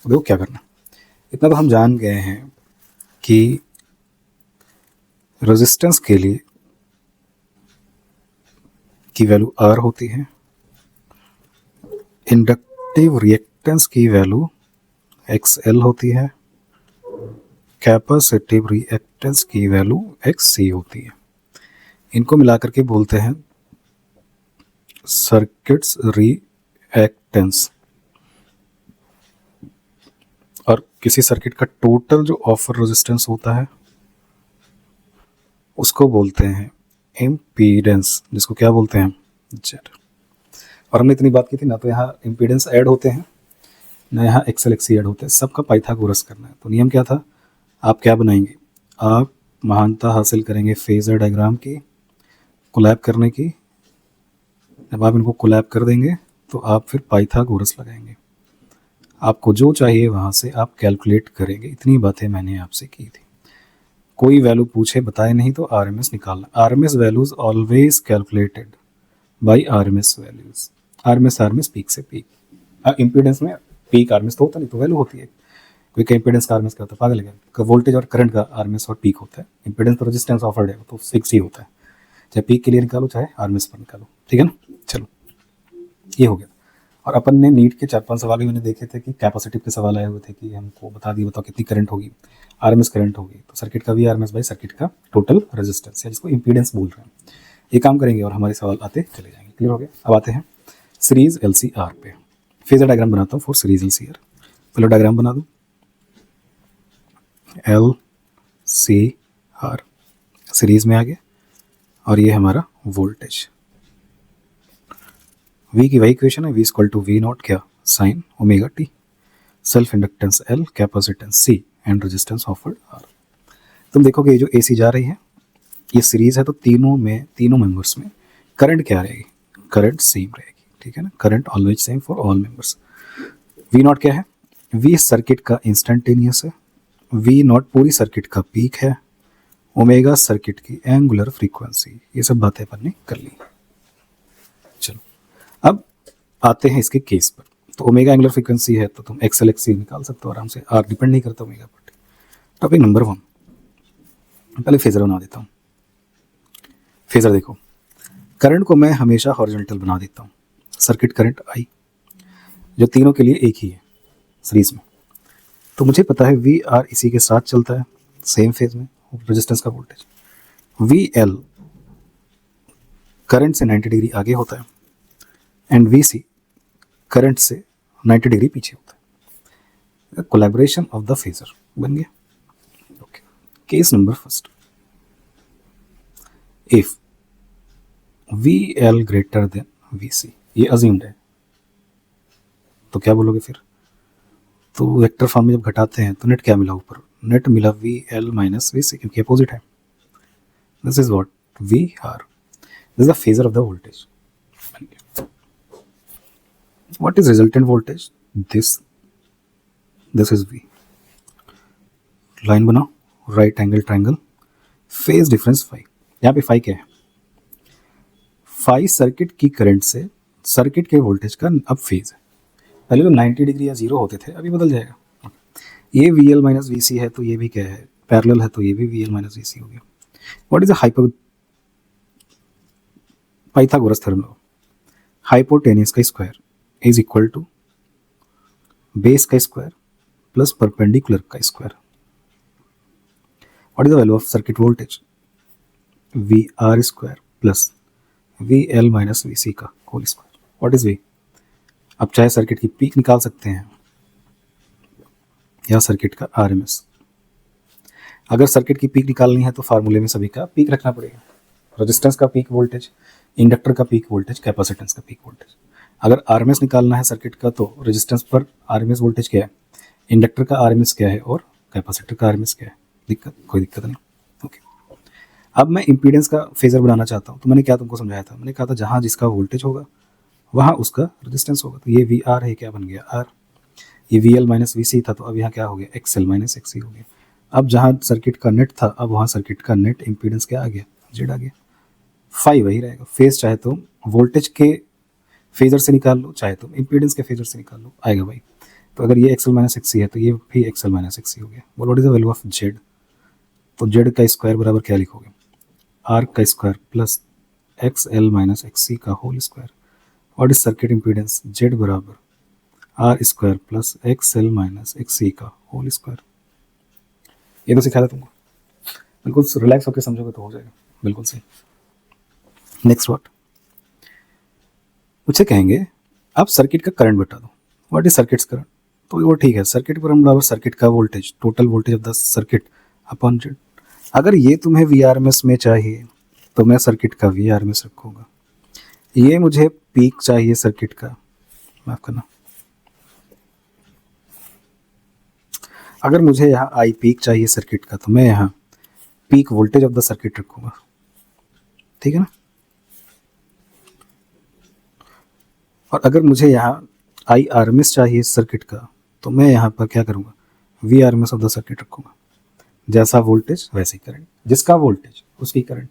तो देखो क्या करना, इतना तो हम जान गए हैं कि रेजिस्टेंस के लिए की वैल्यू R होती है, इंडक्टिव रिएक्टेंस की वैल्यू XL होती है, कैपेसिटिव रिएक्टेंस की वैल्यू XC होती है। इनको मिलाकर के बोलते हैं सर्किट्स रिएक्टेंस। और किसी सर्किट का टोटल जो ऑफर रेजिस्टेंस होता है उसको बोलते हैं इम्पीडेंस, जिसको क्या बोलते हैं, जेड। और हमने इतनी बात की थी ना, तो यहाँ इम्पीडेंस ऐड होते हैं ना, यहाँ एक्सएल एक्सी ऐड होते हैं, सबका पाइथागोरस करना है। तो नियम क्या था, आप क्या बनाएंगे, आप महानता हासिल करेंगे फेजर डायग्राम की कोलैब करने की। जब आप इनको कोलैब कर देंगे तो आप फिर पाइथागोरस लगाएंगे, आपको जो चाहिए वहाँ से आप कैलकुलेट करेंगे। इतनी बातें मैंने आपसे की थी। कोई वैल्यू पूछे बताए नहीं तो आरएमएस निकालना। RMS values always calculated by RMS values. RMS peak से पीक। इम्पीडेंस में पीक आरएमएस तो होता नहीं, तो वैल्यू होती है। कोई का इम्पीडेंस का आरएमएस क्या होता है, पागल है। वोल्टेज और करंट का आरएमएस और पीक होता है। इम्पीडेंस तो रेजिस्टेंस ऑफर्ड है, तो 6 ही होता है, चाहे पीक के लिए निकालो चाहे आरएमएस पर निकालो, ठीक है ना। चलो ये हो गया। और अपन ने नीट के 4-5 सवाल भी मैंने देखे थे कि कैपेसिटिव के सवाल आए हुए थे कि हमको बता दिए, बताओ कितनी करंट होगी, आरएमएस करंट होगी। तो सर्किट का भी आरएमएस बाई सर्किट का टोटल रेजिस्टेंस है, जिसको इम्पीडेंस बोल रहे हैं। ये काम करेंगे और हमारे सवाल आते चले जाएंगे। क्लियर हो गया। अब आते हैं सीरीज एलसीआर पे। फेजर डायग्राम बनाता हूँ फॉर सीरीज एलसीआर। पहले डायग्राम बना दूँ, एल सी आर सीरीज में आ गया, और ये हमारा वोल्टेज। V की वही इक्वेशन है, V equal to V naught क्या, sine omega T. Self inductance L, capacitance C and resistance offered R। तुम देखोगे ये जो AC जा रही है ये सीरीज है, तो तीनों मेंबर्स में करंट क्या रहेगी, करंट सेम रहेगी, ठीक है ना। Current always same for all members. V not क्या है, V सर्किट का इंस्टेंटेनियस है, V नॉट पूरी सर्किट का पीक है, ओमेगा सर्किट की एंगुलर फ्रीक्वेंसी। ये सब बातें अपन ने कर ली। चलो अब आते हैं इसके केस पर। तो ओमेगा एंगुलर फ्रीक्वेंसी है तो तुम एक्सएल एक्सी निकाल सकते हो आराम से, आर डिपेंड नहीं करता ओमेगा पर। टॉपिक नंबर 1, पहले फेजर बना देता हूँ। फेजर देखो, करंट को मैं हमेशा हॉरिजॉन्टल बना देता हूँ। सर्किट करंट आई जो तीनों के लिए एक ही है सीरीज में, तो मुझे पता है वी आर इसी के साथ चलता है सेम फेज में, रेजिस्टेंस का वोल्टेज। वी एल करंट से 90 डिग्री आगे होता है, एंड वी सी करंट से 90 डिग्री पीछे होता है। कोलैबोरेशन ऑफ द फेजर बन गया। Okay, case number first, if V L greater than V C, ये अज्यूम्ड है, तो क्या बोलोगे फिर। तो वेक्टर फॉर्म में जब घटाते हैं तो नेट क्या मिला ऊपर, नेट मिला V L minus V C, क्योंकि अपोजिट है। This is what we are, this is the phasor of the voltage. What is resultant voltage? This is V. Line बनाओ, right angle triangle, phase difference phi. यहाँ पे phi क्या है, phi circuit की current से circuit के voltage का अब फेज है। पहले तो 90 डिग्री या 0 होते थे, अभी बदल जाएगा। ये वी एल माइनस वी सी है तो ये भी क्या है, पैरेलल है, तो ये भी V L minus V C हो गया। What is the Pythagoras theorem? Hypotenuse का square is equal to base का स्क्वायर प्लस परपेंडिकुलर का square. What is the value of circuit voltage, V R square plus V L minus V C का whole square. What is V, अब चाहे circuit की peak निकाल सकते हैं या सर्किट का आरएमएस। अगर सर्किट की पीक निकालनी है तो फार्मूले में सभी का पीक रखना पड़ेगा। रेजिस्टेंस का पीक वोल्टेज, इंडक्टर का पीक वोल्टेज, कैपेसिटेंस का पीक वोल्टेज। अगर आरएमएस निकालना है सर्किट का तो रेजिस्टेंस पर आरएमएस वोल्टेज क्या है, इंडक्टर का आरएमएस क्या है, और कैपेसिटर का आरएमएस क्या है। कोई दिक्कत नहीं। ओके, अब मैं इंपीडेंस का फेजर बनाना चाहता हूँ। तो मैंने क्या तुमको समझाया था, मैंने कहा था जहाँ जिसका वोल्टेज होगा वहाँ उसका रेजिस्टेंस होगा। तो ये वी आर है, क्या बन गया आर। ये we L minus V C था, तो अब यहाँ क्या हो गया, एक्स एल माइनस एक्स सी हो गया। अब जहाँ सर्किट का नेट था अब वहाँ सर्किट का नेट इंपीडेंस क्या आ गया, जेड आ गया। फाई वही रहेगा। फेज चाहे तुम वोल्टेज के फेजर से निकाल लो, चाहे तुम इंपीडेंस के फेजर से निकाल लो, आएगा भाई तो अगर ये एक्सएल माइनस एक्स सी है तो ये भी एक्सएल माइनस एक्स सी हो गया। बोलो what is the value of Z. तो जेड का स्क्वायर बराबर क्या लिखोगे, आर का square plus X L minus X C का whole square. What is circuit impedance, Z बराबर R square plus X L minus X C का whole square. ये तो सिखाया था तुमको, बिल्कुल रिलैक्स होकर समझोगे तो हो जाएगा, बिल्कुल सही। नेक्स्ट व्हाट, मुझसे कहेंगे आप सर्किट का करंट बता दो, व्हाट इज सर्किट करंट। तो वो ठीक है, सर्किट करंट बराबर सर्किट का voltage, total voltage of the circuit upon Z. अगर ये तुम्हें वी आर एम एस में चाहिए तो मैं सर्किट का वी आर एम एस रखूँगा। ये मुझे पीक चाहिए सर्किट का, माफ करना, अगर मुझे यहाँ आई पीक चाहिए सर्किट का तो मैं यहाँ peak voltage of the circuit रखूँगा, ठीक है ना। और अगर मुझे यहाँ आई आर एम एस चाहिए सर्किट का तो मैं यहाँ पर क्या करूँगा, V R M S of the circuit रखूँगा। जैसा वोल्टेज वैसे ही करंट, जिसका वोल्टेज उसकी करंट।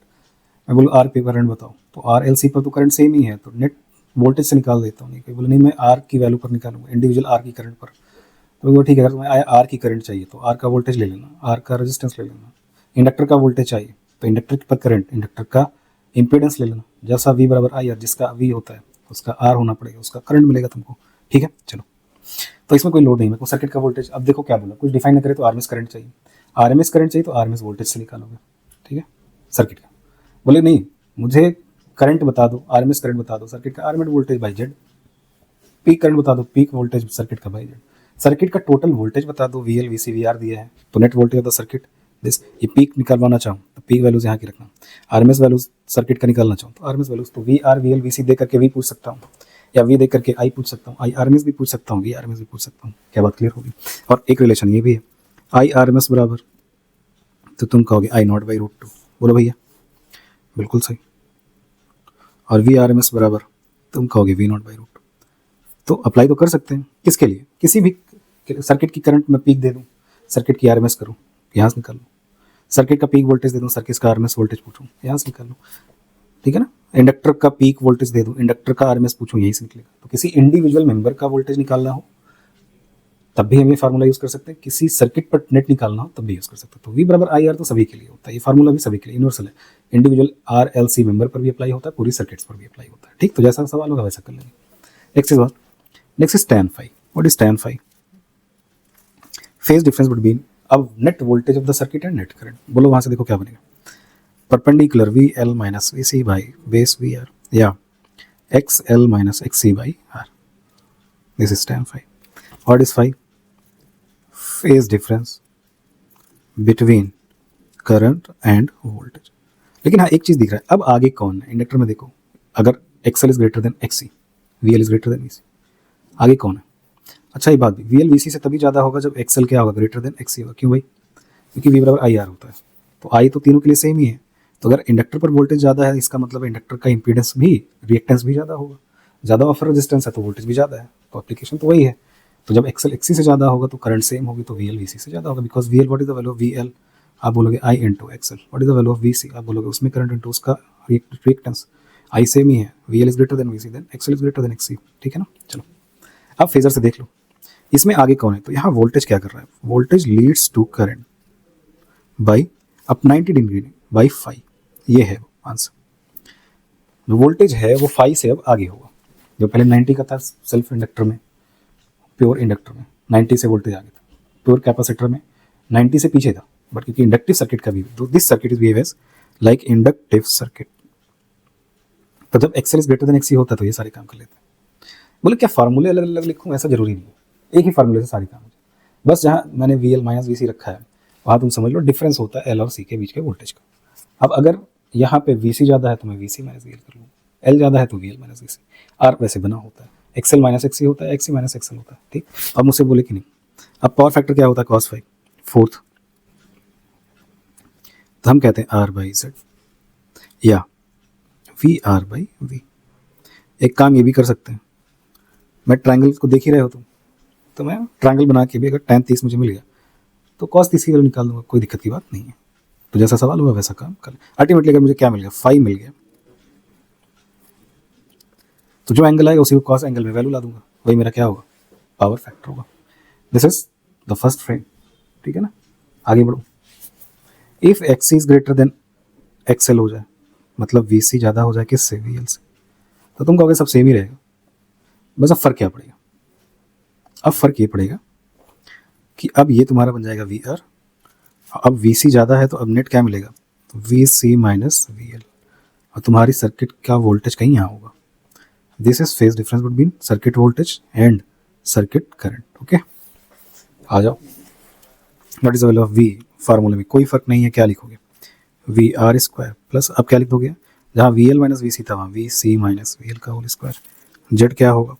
मैं बोलूँ आर पे करंट बताओ तो आर एल सी पर तो करंट सेम ही है, तो नेट वोल्टेज से निकाल देता हूँ। नहीं कोई बोले नहीं मैं आर की वैल्यू पर निकालूंगा, इंडिविजुअल आर की करंट पर। तो वो ठीक है, अगर तुम्हें आर की करंट चाहिए तो आर का वोल्टेज ले लेना, आर का रेजिस्टेंस ले लेना। इंडक्टर का वोल्टेज चाहिए तो इंडक्टर पर करंट, इंडक्टर का इंपीडेंस ले लेना। जैसा वी बराबर आई आर, जिसका वी होता है उसका आर होना पड़ेगा, उसका करंट मिलेगा तुमको, ठीक है। चलो, तो इसमें कोई लोड नहीं, मेरे को सर्किट का वोल्टेज, अब देखो क्या बोला, कुछ डिफाइन न करे तो आरएमएस करंट चाहिए, आरएमएस करंट चाहिए तो आरएमएस वोल्टेज से निकालोगे, ठीक है, सर्किट का। बोले नहीं मुझे करंट बता दो, आरएमएस करंट बता दो सर्किट का, RMS voltage by Z. Peak current बता दो, पीक वोल्टेज सर्किट का बाई जेड। सर्किट का टोटल वोल्टेज बता दो, V L V C V R दिया है तो net voltage of the circuit this. ये पीक निकालवाना चाहूँ तो पीक वैल्यूज यहाँ की रखना, आरएमएस वैल्यूज सर्किट का निकालना चाहूँ तो आरएमएस वैल्यूज, तो V R V L V C दे करके वी पूछ सकता हूँ, या वी दे करके आई पूछ सकता हूँ, आई आर एम एस भी पूछ सकता हूँ, वी आर एम एस भी पूछ सकता हूँ। क्या बात क्लियर होगी। और एक रिलेशन ये भी है, आई आर एम एस बराबर, तो तुम कहोगे आई नॉट बाई रूट टू। बोलो भैया, बिल्कुल सही। और वी आर एम एस बराबर तुम कहोगे V not by root two. तो अप्लाई तो कर सकते हैं, किसके लिए, किसी भी सर्किट की करंट में पीक दे दूँ, सर्किट की आर एम एस करूँ, यहाँ से निकाल लूँ। सर्किट का पीक वोल्टेज दे दूँ, सर्किट का आर एम एस वोल्टेज पूछूँ, यहाँ से निकाल लूँ, ठीक है ना। इंडक्टर का पीक वोल्टेज दे दूं, इंडक्टर का आरएमएस पूछूं, यही से निकलेगा। तो किसी इंडिविजुअल मेंबर का वोल्टेज निकालना हो तब भी हम ये फार्मूला यूज कर सकते हैं, किसी सर्किट पर नेट निकालना हो तब भी यूज कर सकते हैं। तो वी बराबर आई आर तो सभी के लिए होता है, ये फार्मूला भी सभी के लिए यूनिवर्सल है, individual R L C member पर भी अप्लाई होता है, पूरी सर्किट्स पर भी अप्लाई होता है, ठीक। तो जैसा सवाल होगा वैसा कर लेंगे। Next is tan phi। What is tan phi, phase difference between अब net voltage of the circuit and net current. बोलो वहां से देखो क्या बनेगा, perpendicular V L minus V C by base V R, या X L minus X C by R, this is tan phi। What is phi, phase difference between current and voltage. लेकिन हाँ एक चीज दिख रहा है, अब आगे कौन है इंडक्टर में, देखो अगर XL is greater than XC, V L is greater than VC, आगे कौन है। अच्छा ये बात भी, वी एल वी सी से तभी ज़्यादा होगा जब एक्सएल क्या होगा, ग्रेटर देन एक्सी होगा। क्यों भाई, क्योंकि वी बराबर आई आर होता है, तो आई तो तीनों के लिए सेम ही है। तो अगर इंडक्टर पर वोल्टेज ज़्यादा है इसका मतलब इंडक्टर का इंपीडेंस भी, रिएक्टेंस भी ज़्यादा होगा, ज़्यादा ऑफर रेजिस्टेंस है तो वोल्टेज भी ज़्यादा है, तो एप्लीकेशन तो वही है। तो जब एक्सएल एक्सी से ज़्यादा होगा तो करंट सेम होगी, तो वी एल वी सी से ज़्यादा होगा, because V L what is the value of V L, आप बोलोगे I into XL. What is the value of V C, आप बोलोगे उसमें करंट इंटू उसका रिएक्टेंस, आई सेम ही है, V L is greater than V C, then XL is greater than XC, ठीक है ना। चलो अब फेजर से देख लो, इसमें आगे कौन है, तो यहाँ वोल्टेज क्या कर रहा है, voltage leads to current by up 90 degree by phi, ये है आंसर। जो वोल्टेज है वो फाई से अब आगे होगा, जो पहले 90 का था सेल्फ इंडक्टर में, प्योर इंडक्टर में 90 से वोल्टेज आगे था, प्योर कैपेसिटर में 90 से पीछे था, बट क्योंकि इंडक्टिव सर्किट का भी, तो this circuit is behave as like inductive circuit. तो जब XL is greater than XC होता है तो ये सारे काम कर लेते हैं। बोले क्या फार्मूले अलग अलग लिखूँ, ऐसा जरूरी नहीं है, एक ही फार्मूले से सारे काम हो जाए। बस जहाँ मैंने वी एल माइनस वी सी रखा है वहाँ तुम समझ लो डिफरेंस होता है एल और सी के बीच के वोल्टेज का। अब अगर यहाँ पे वी सी ज़्यादा है तो मैं V C minus V L कर लूँ, एल ज़्यादा है तो V L minus V C, or वैसे बना होता है, एक्सएल माइनस एक्सी होता है, एक्सी माइनस एक्सएल होता है, ठीक। अब मुझसे बोले कि नहीं, अब पावर फैक्टर क्या होता है, कॉस फाई फोर्थ, तो हम कहते हैं आर बाई जेड या वी आर बाई वी। एक काम ये भी कर सकते हैं, मैं ट्रायंगल को देख ही रहे हो तुम, तो मैं ट्रायंगल बना के भी अगर tan 30 मुझे मिल गया तो cos 30 की वैल्यू निकाल दूंगा, कोई दिक्कत की बात नहीं है। तो जैसा सवाल हुआ वैसा काम कर ले। अल्टीमेटली अगर मुझे क्या मिल गया, फाई मिल गया, तो जो एंगल आएगा उसी को cos एंगल में वैल्यू ला दूंगा, वही मेरा क्या होगा, पावर फैक्टर होगा। This is the first frame, ठीक है ना। आगे बढ़ो, if x is greater then XL हो जाए, मतलब वी सी ज़्यादा हो जाए किससे, वी एल से, तो तुम कहोगे सब सेम ही रहेगा। बस अब फर्क क्या पड़ेगा, अब फर्क ये पड़ेगा कि अब ये तुम्हारा बन जाएगा वी आर, अब वी सी ज़्यादा है तो अब नेट क्या मिलेगा, तो V C minus V L, और तुम्हारी सर्किट का वोल्टेज कहीं यहाँ होगा। This is phase difference between circuit voltage and circuit current. Okay, आ जाओ, what is the value of V, फार्मूले में कोई फर्क नहीं है, क्या लिखोगे, वी आर स्क्वायर प्लस, अब क्या लिख दोगे, जहाँ V L minus V C था वहाँ V C minus V L का होल स्क्वायर, जेड क्या होगा,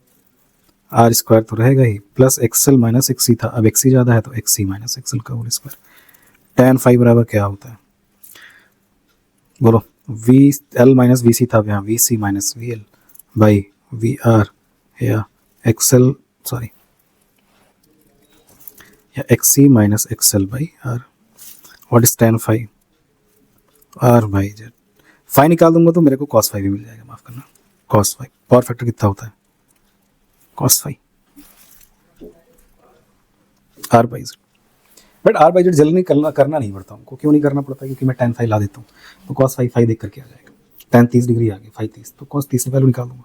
आर स्क्वायर तो रहेगा ही, plus XL minus X C था, अब एक्स सी ज़्यादा है तो एक्स सी माइनस एक्सएल का होल स्क्वायर। tan फाइव बराबर क्या होता है, बोलो, V L minus V C था, यहाँ V C minus V L by V R या एक्सएल, सॉरी, या X C minus XL by R. What is tan five, R by Z. Five निकाल दूंगा तो मेरे को cos फाइव भी मिल जाएगा, माफ करना, cos फाइव, पावर फैक्टर कितना होता है, cos five, R by Z. But R by Z जल्दी करना नहीं पड़ता हमको, क्यों नहीं करना पड़ता, क्योंकि मैं tan फाइव ला देता हूँ, तो cos फाइव फाइव देख करके आ जाएगा, tan 30 डिग्री आ गई, फाइव 30, तो cos 30 वैल्यू निकाल दूंगा।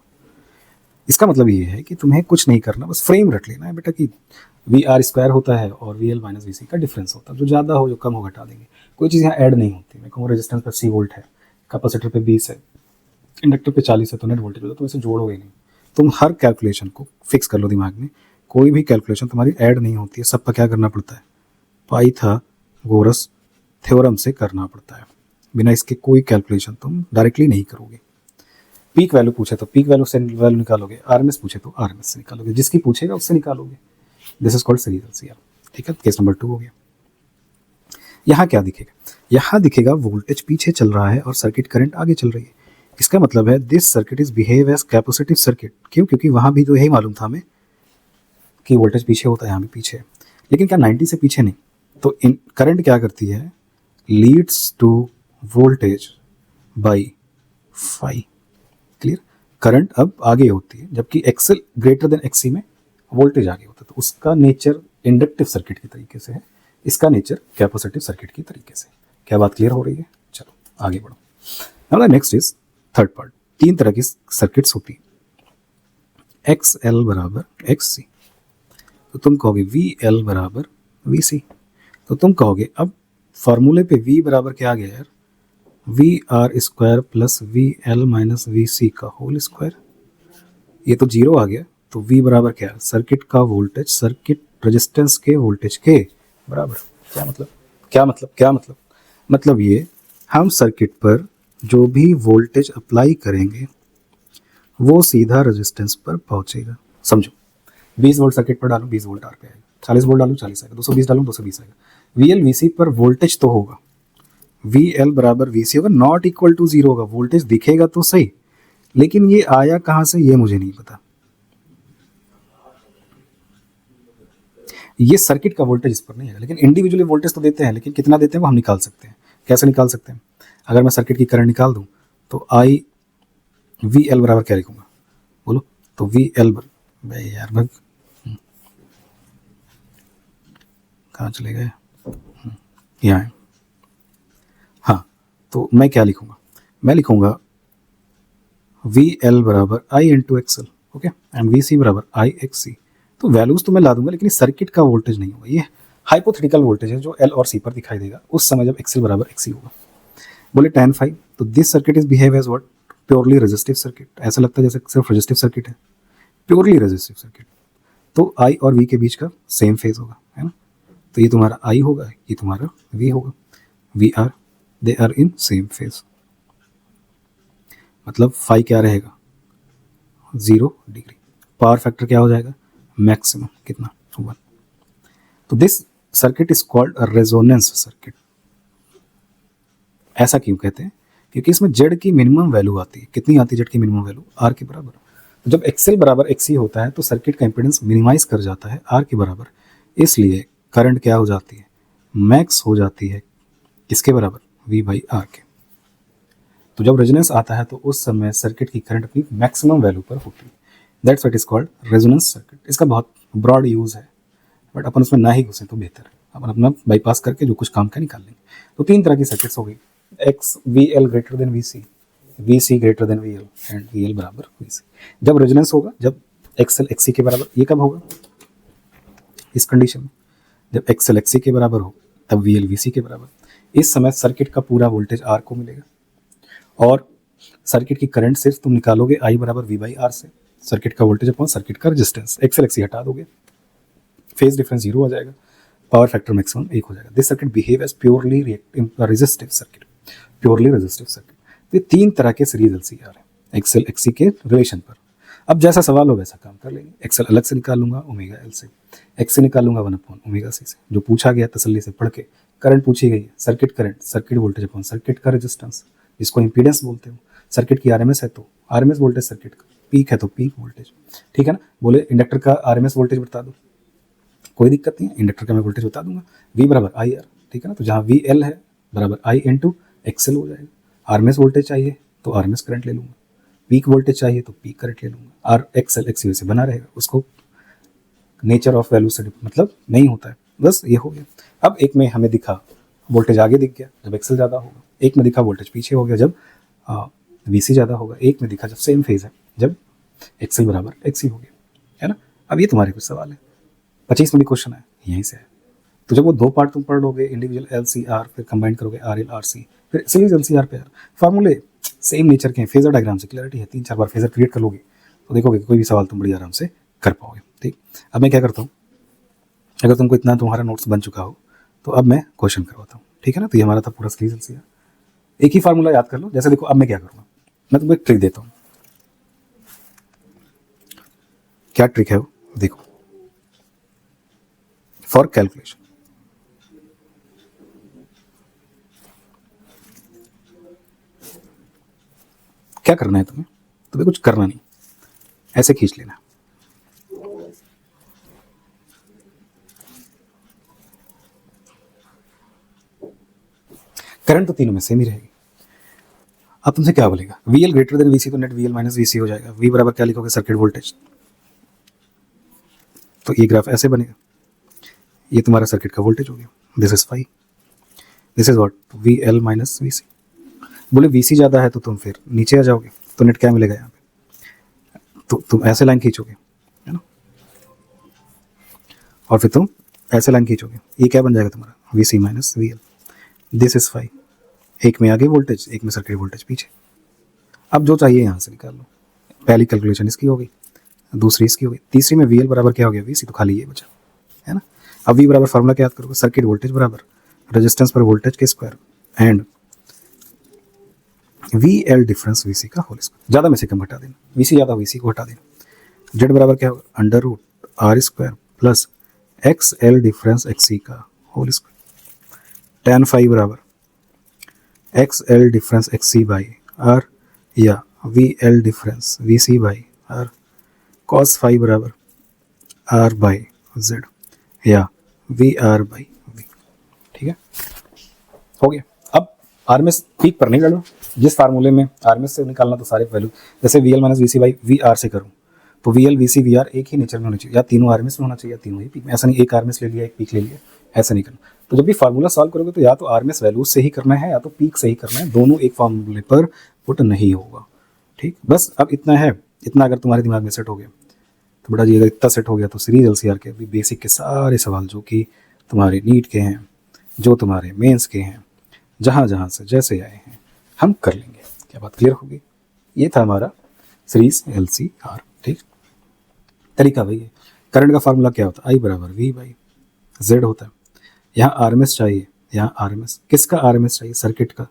इसका मतलब ये है कि तुम्हें कुछ नहीं करना, बस फ्रेम रख लेना है बेटा कि वी आर स्क्वायर होता है और we L minus V C का डिफरेंस होता है, जो ज़्यादा हो जो कम हो घटा देंगे, कोई चीज़ यहाँ ऐड नहीं होती। मैं कहूँ रेजिस्टेंस पर 80 वोल्ट है, कैपेसिटर पे 20 है, इंडक्टर पे 40 है, तो नेट वोल्टेज होता है, तुम इसे जोड़ोगे नहीं, तुम हर कैलकुलेशन को फिक्स कर लो दिमाग में, कोई भी कैलकुलेशन तुम्हारी ऐड नहीं होती है, सबका क्या करना पड़ता है, पाइथागोरस थ्योरम से करना पड़ता है, बिना इसके कोई कैलकुलेशन तुम डायरेक्टली नहीं करोगे। पीक वैल्यू पूछे तो पीक वैल्यू से वैल्यू निकालोगे, आरएमएस पूछे तो आरएमएस से निकालोगे, जिसकी पूछेगा उससे निकालोगे। This is called series LCR, ठीक है, केस नंबर 2 हो गया। यहाँ क्या दिखेगा, यहाँ दिखेगा वोल्टेज पीछे चल रहा है और सर्किट करंट आगे चल रही है, इसका मतलब है this circuit is behave as capacitive circuit. क्यों, क्योंकि वहाँ भी तो यही मालूम था हमें कि वोल्टेज पीछे होता है, यहाँ भी पीछे है, लेकिन क्या 90 से पीछे नहीं। तो इन करंट क्या करती है, leads to voltage by phi, clear, current अब आगे होती है, जबकि एक्सएल ग्रेटर देन एक्ससी में वोल्टेज आगे होता है, तो उसका नेचर इंडक्टिव सर्किट के तरीके से है, इसका नेचर कैपेसिटिव सर्किट की तरीके से। क्या बात क्लियर हो रही है, चलो आगे बढ़ो। Now next is third part, तीन तरह की सर्किट्स होती है, एक्स एल बराबर एक्स सी, तो तुम कहोगे वी एल बराबर वी सी, तो तुम कहोगे अब फॉर्मूले पे वी बराबर क्या आ गया यार, V R square plus V L minus V C का होल स्क्वायर, ये तो जीरो आ गया, तो वी बराबर क्या है, सर्किट का वोल्टेज सर्किट रेजिस्टेंस के वोल्टेज के बराबर। क्या मतलब, क्या मतलब, क्या मतलब, मतलब ये हम सर्किट पर जो भी वोल्टेज अप्लाई करेंगे वो सीधा रेजिस्टेंस पर पहुंचेगा। समझो, 20 वोल्ट सर्किट पर डालो 20 वोल्ट आर पे आएगा, 40 वोल्ट डालो 40 आएगा, 220 डालो 220 आएगा। वी एल वी सी पर वोल्टेज तो होगा, वी एल बराबर वी सी होगा, नॉट इक्वल टू जीरो होगा, वोल्टेज दिखेगा तो सही, लेकिन ये आया कहाँ से ये मुझे नहीं पता, ये सर्किट का वोल्टेज इस पर नहीं है, लेकिन इंडिविजुअली वोल्टेज तो देते हैं, लेकिन कितना देते हैं वो हम निकाल सकते हैं। कैसे निकाल सकते हैं, अगर मैं सर्किट की करंट निकाल दूं तो आई वी एल बराबर क्या लिखूंगा, बोलो, तो वी एल भाई यार भग कहाँ चले गए, यहाँ है, हाँ, तो मैं क्या लिखूंगा, मैं लिखूंगा वी एल बराबर I into XL, okay, and V C बराबर आई एक्स सी। तो वैल्यूज तो मैं ला दूंगा, लेकिन सर्किट का वोल्टेज नहीं होगा, ये हाइपोथेटिकल वोल्टेज है जो एल और सी पर दिखाई देगा उस समय जब एक्सएल बराबर एक्सी होगा। बोले tan फाइव, तो this circuit is behave as what, purely resistive circuit, ऐसा लगता है जैसे सिर्फ रेजिस्टिव सर्किट है, प्योरली रेजिस्टिव सर्किट, तो आई और वी के बीच का सेम फेज होगा, है ना, तो ये तुम्हारा आई होगा, ये तुम्हारा वी होगा, V R, they are in same phase, मतलब फाई क्या रहेगा 0 डिग्री, पावर फैक्टर क्या हो जाएगा मैक्सिमम कितना 1। तो this circuit is called resonance circuit. ऐसा क्यों कहते हैं, क्योंकि इसमें जेड की मिनिमम वैल्यू आती है, कितनी आती है जेड की मिनिमम वैल्यू, आर के बराबर। तो जब एक्सएल बराबर एक्सी होता है तो सर्किट का इंपेडेंस मिनिमाइज कर जाता है आर के बराबर, इसलिए करंट क्या हो जाती है, मैक्स हो जाती है किसके बराबर, वी बाई आर के। तो जब रेजोनेंस आता है तो उस समय सर्किट की करंट अपनी मैक्सिमम वैल्यू पर होती है, that's what is called resonance circuit. इसका बहुत ब्रॉड यूज है, बट अपन उसमें ना ही घुसे तो बेहतर है, अपन अपना बाईपास करके जो कुछ काम का निकाल लेंगे। तो 3 तरह की सर्किट्स हो गई, X V L greater than V C greater than V L and V L बराबर वी सी। जब रेजोनेंस होगा, जब एक्सएल एक्सी के बराबर, ये कब होगा? इस कंडीशन में जब एक्सएल एक्सी के बराबर हो तब वी एल वी सी के बराबर। इस समय सर्किट का पूरा वोल्टेज आर को मिलेगा और सर्किट की करंट सिर्फ तुम निकालोगे आई बराबर वी बाई आर से, सर्किट का वोल्टेज अपॉन सर्किट का रेजिस्टेंस, एक्सएल एक्सी हटा दोगे, फेज डिफरेंस 0 आ जाएगा, पावर फैक्टर मैक्सिमम 1 हो जाएगा। This circuit behave as purely resistive circuit, purely resistive circuit. तो ये 3 तरह के सीरीज एलसीआर है एक्सएल एक्सी के रिलेशन पर। अब जैसा सवाल हो वैसा काम कर लेंगे। एक्सएल अलग से निकाल लूंगा ओमेगा एल से, एक्स से निकालूंगा 1 अपॉन ओमेगा सी से, जो पूछा गया तसल्ली से पढ़ के। करंट पूछी गई है, circuit current, circuit voltage upon circuit का रेजिस्टेंस, इसको इंपीडेंस बोलते हो। सर्किट की आरएमएस है तो आरएमएस वोल्टेज सर्किट का, पीक है तो पीक वोल्टेज, ठीक है ना। बोले इंडक्टर का आरएमएस वोल्टेज बता दो, कोई दिक्कत नहीं है, इंडक्टर का मैं वोल्टेज बता दूंगा, वी बराबर आई आर, ठीक है ना। तो जहाँ वी एल है बराबर आई इंटू एक्सएल हो जाएगा। आरएमएस वोल्टेज चाहिए तो आरएमएस करंट ले लूंगा, पीक वोल्टेज चाहिए तो पीक करंट ले लूंगा। आर एक्सएल एक्सी वैसे बना रहेगा, उसको नेचर ऑफ वैल्यू से मतलब नहीं होता है, बस ये हो गया। अब एक में हमें दिखा वोल्टेज आगे दिख गया जब एक्सएल ज़्यादा होगा, एक में दिखा वोल्टेज पीछे हो गया जब वीसी ज़्यादा होगा, एक में दिखा जब सेम फेज है जब एक्सएल बराबर एक्सी हो गया, है ना। अब ये तुम्हारे कुछ सवाल है, 25 में भी क्वेश्चन है यहीं से है। तो जब वो 2 पार्ट तुम पढ़ लोगे, इंडिविजुअल एल सी आर, फिर कंबाइन करोगे आर एल आर सी, फिर सीरीज एल सी आर पे यार फार्मूले सेम नेचर के हैं, फेजर डायग्राम से क्लैरिटी है, 3-4 बार फेजर क्रिएट कर लोगे तो देखोगे कोई भी सवाल तुम बड़ी आराम से कर पाओगे, ठीक। अब मैं क्या करता हूँ, अगर तुमको इतना तुम्हारा नोट्स बन चुका हो तो अब मैं क्वेश्चन करवाता हूँ, ठीक है ना। तो ये हमारा था पूरा सीरीज एल सी आर, एक ही फार्मूला याद कर लो। जैसे देखो अब मैं क्या करूँगा, मैं तुम्हें एक ट्रिक देता हूँ। क्या ट्रिक है वो देखो, फॉर कैलकुलेशन। क्या करना है तुम्हें, तुम्हें कुछ करना नहीं, ऐसे खींच लेना। करंट तो तीनों में सेम ही रहेगी। अब तुमसे क्या बोलेगा, V L greater than V C, तो net V L minus V C हो जाएगा। वी बराबर क्या लिखोगे, सर्किट वोल्टेज, तो ये ग्राफ ऐसे बनेगा, ये तुम्हारा सर्किट का वोल्टेज हो गया, this is phi, this is what V L minus V C. बोले वी सी ज़्यादा है तो तुम फिर नीचे आ जाओगे, तो नेट क्या मिलेगा यहाँ पे, तो तुम ऐसे लाइन खींचोगे, है ना, और फिर तुम ऐसे लाइन खींचोगे, ये क्या बन जाएगा तुम्हारा V C minus V L, this is phi. एक में आगे वोल्टेज, एक में सर्किट वोल्टेज पीछे। अब जो चाहिए यहाँ से निकाल लो, पहली कैलकुलेशन इसकी हो गई, दूसरी इसकी हो गई, तीसरी में वी एल बराबर क्या हो गया, वी सी, तो खाली ये बचा, है ना। अब वी बराबर फार्मूला क्या याद करोगे, सर्किट वोल्टेज बराबर रेजिस्टेंस पर वोल्टेज के square and V L difference V C का होल स्क्वायर। ज़्यादा में से कम हटा देना, वी सी ज़्यादा वी सी को हटा देना। जेड बराबर क्या होगा, under root R square plus X L difference X C का होल स्क्वायर। टेन फाई बराबर X L difference X C by R या V L difference V C by R. Cos phi बराबर R by Z या V R by V, ठीक है, हो गया। अब आरएमएस पीक पर नहीं लड़ो, जिस फार्मूले में आरएमएस से निकालना तो सारे वैल्यू, जैसे V L minus V C by V R से करूँ तो V L V C V R एक ही नेचर में होना चाहिए, या तीनों आरएमएस में होना चाहिए या तीनों ही पीक में। ऐसा नहीं एक आरएमएस ले लिया एक पीक ले लिया, ऐसा नहीं करना। तो जब भी फार्मूला सॉल्व करोगे तो या तो आरएमएस वैल्यूज से ही करना है या तो पीक से ही करना है, दोनों एक फार्मूले पर पुट नहीं होगा, ठीक। बस अब इतना है, इतना अगर तुम्हारे दिमाग में सेट हो गया तो बेटा जी अगर इतना सेट हो गया तो सीरीज एलसीआर के भी बेसिक के सारे सवाल जो कि तुम्हारे नीट के हैं, जो तुम्हारे मेंस के हैं, जहाँ जहाँ से जैसे आए हैं हम कर लेंगे। क्या बात क्लियर होगी। ये था हमारा सीरीज एलसीआर, ठीक। तरीका वही है। करंट का फार्मूला क्या होता है, आई बराबर वी बाई जेड होता है। यहाँ आरएमएस चाहिए, यहाँ आरएमएस किसका आरएमएस चाहिए, सर्किट का,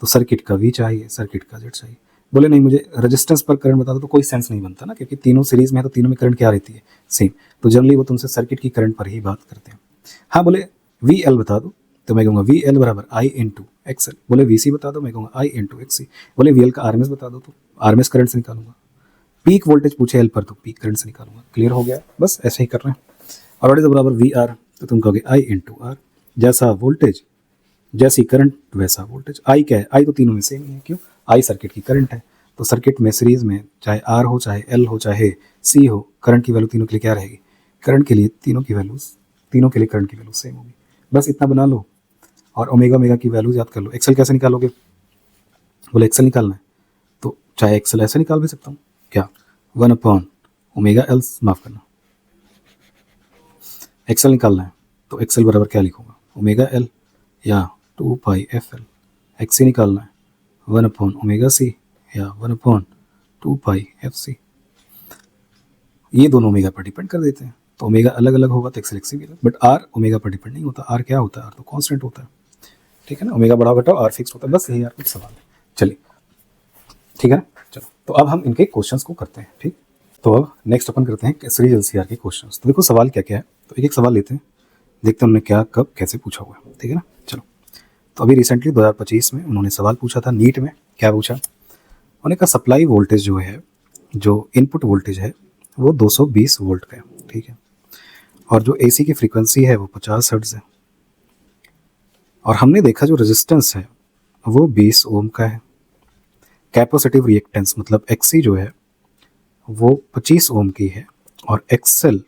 तो सर्किट का वी चाहिए, सर्किट का जेड चाहिए। बोले नहीं मुझे रेजिस्टेंस पर करंट बता दो, तो कोई सेंस नहीं बनता ना, क्योंकि तीनों सीरीज में है तो तीनों में करंट क्या रहती है, सेम। तो जनरली वो तुमसे सर्किट की करंट पर ही बात करते हैं। हाँ बोले वी एल बता दो तो मैं कहूँगा वी एल बराबर आई इंटू एक्स एल। बोले वी सी बता दो, मैं कहूँगा आई इंटू एक्स सी। बोले वी एल का आरएमएस बता दो तो आरएमएस करंट से निकालूंगा। पीक वोल्टेज पूछे एल पर तो पीक करंट से निकालूंगा। क्लियर हो गया, बस ऐसे ही कर रहे हैं। और व्हाट इज बराबर वी आर, तो तुम कहोगे आई इंटू आर। जैसा वोल्टेज जैसी करंट वैसा वोल्टेज। आई क्या है, आई तो तीनों में सेम ही है, क्यों, आई सर्किट की करंट है। तो सर्किट में सीरीज में चाहे आर हो चाहे एल हो चाहे सी हो, करंट की वैल्यू तीनों के लिए क्या रहेगी, करंट के लिए तीनों के लिए करंट की वैल्यूज सेम होगी। बस इतना बना लो और ओमेगा ओमेगा की वैल्यूज याद कर लो। एक्सेल कैसे निकालोगे? बोले एक्सेल निकालना है तो चाहे एक्सेल ऐसे निकाल भी सकता हूँ क्या, 1/ओमेगा एल, माफ करना, एक्सेल निकालना है तो एक्सेल बराबर क्या लिखूंगा, ओमेगा एल या 2πfl। एक्सी निकालना है 1/ओमेगा c या 1/2πfc। ये दोनों ओमेगा पर डिपेंड कर देते हैं, तो ओमेगा अलग अलग होगा तो एक्सेल एक्सी भी अलग, बट आर ओमेगा पर डिपेंड नहीं होता। आर क्या होता है? आर तो कांस्टेंट होता है, ठीक है ना। ओमेगा बढ़ाओ घटाओ आर फिक्स होता है, बस यही यार कुछ सवाल है। चलिए ठीक है ना, चलो तो अब हम इनके क्वेश्चंस को करते हैं। ठीक, तो अब नेक्स्ट अपन करते हैं सीरीज एलसीआर के क्वेश्चंस। तो देखो सवाल क्या क्या है, तो एक एक सवाल लेते हैं, देखते हैं उन्होंने क्या कब कैसे पूछा हुआ है, ठीक है ना। चलो, तो अभी रिसेंटली 2025 में उन्होंने सवाल पूछा था नीट में। क्या पूछा? उन्होंने कहा सप्लाई वोल्टेज जो है, जो इनपुट वोल्टेज है वो 220 वोल्ट का है, ठीक है, और जो एसी की फ्रीक्वेंसी है वो 50 हर्ट्ज है, और हमने देखा जो रेजिस्टेंस है वो 20 ओम का है। कैपेसिटिव रिएक्टेंस मतलब एक्सी जो है वो 25 ओम की है, और एक्सएल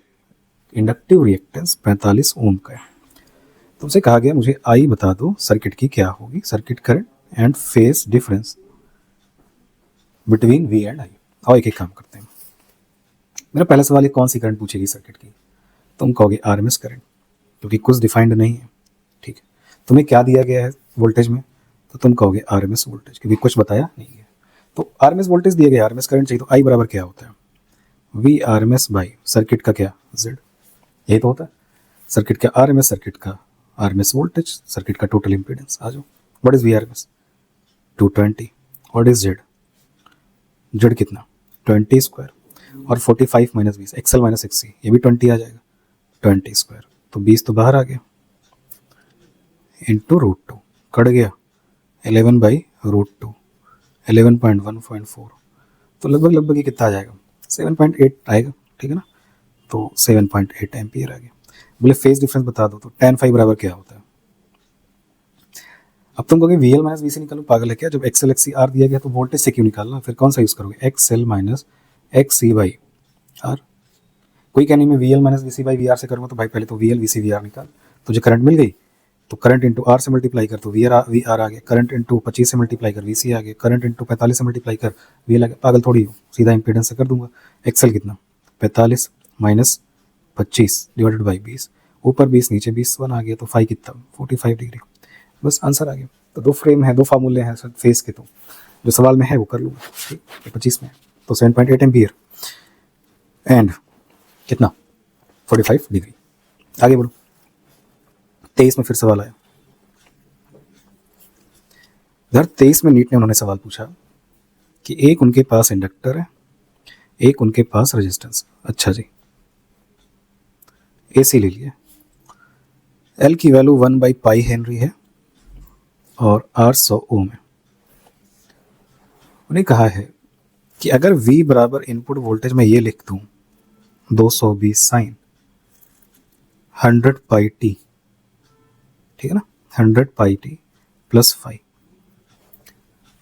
इंडक्टिव रिएक्टेंस 45 ओम का है। तुमसे कहा गया मुझे आई बता दो सर्किट की क्या होगी, circuit current and phase difference between V and I. और एक एक काम करते हैं। मेरा पहला सवाल है कौन सी करंट पूछेगी सर्किट की, तुम कहोगे आरएमएस करंट, क्योंकि कुछ डिफाइंड नहीं है, ठीक है। तुम्हें क्या दिया गया है वोल्टेज में, तो तुम कहोगे आरएमएस वोल्टेज, क्योंकि कुछ बताया नहीं है। तो आरएमएस वोल्टेज दिया गया, आरएमएस करंट चाहिए, तो आई बराबर क्या होता है, वी आरएमएस बाई सर्किट का क्या, जेड। यही तो होता है सर्किट का आरएमएस, सर्किट का आरएमएस वोल्टेज, सर्किट का टोटल इंपीडेंस। आ जाओ, what is V RMS 220, what is Z, Z कितना 20 स्क्वायर, और 45 माइनस 20 एक्सएल माइनस एक्सी, ये भी 20 आ जाएगा, 20 स्क्वायर, तो 20 तो बाहर आ गया, इंटू √2 कट गया 11/√2, 11.1.4, तो लगभग ये कितना आ जाएगा 7.8 आएगा, ठीक है ना। तो 7.8 एम्पियर आ गया। बोले फेज डिफरेंस बता दो, तो tan फाई बराबर क्या होता है। अब तुम कहोगे VL माइनस VC निकालो, पागल है क्या, जब XL XC R दिया गया तो वोल्टेज से क्यों निकालना, फिर कौन सा यूज करोगे, XL माइनस XC/R। कोई कहने में VL माइनस VC/VR से करूँगा, तो भाई पहले तो VL VC VR निकाल, तुझे करंट मिल गई तो करंट इंटू R से मल्टीप्लाई कर तो VR आ गया, करंट इंटू 25 से मल्टीप्लाई कर VC आ गया, करंट इंटू 45 से मल्टीप्लाई कर VL आ गया। पागल थोड़ी हो, सीधा इंपीडेंस से कर दूंगा। XL कितना 45 माइनस 25 डिवाइडेड बाई 20, ऊपर 20 नीचे 20, 1 आ गया, तो फाई कितना 45 डिग्री, बस आंसर आ गया। तो दो फ्रेम है, दो फार्मूले हैं सर फेस के, तो जो सवाल में है वो कर लूँगा, ठीक, 25 में तो 7.8 एम्पियर एंड कितना 45 डिग्री। आगे बढ़ो, 23 में फिर सवाल आया। इधर 23 में नीट ने उन्होंने सवाल पूछा कि एक उनके पास इंडक्टर है, एक उनके पास रेजिस्टेंस। अच्छा जी, एसी ले लिए, एल की वैल्यू 1/पाई हेनरी है और आर 100 ओम है। उन्हें कहा है कि अगर V बराबर इनपुट वोल्टेज में ये लिख दूं 220 साइन 100 पाई टी, ठीक है ना, 100 पाई टी प्लस फाई,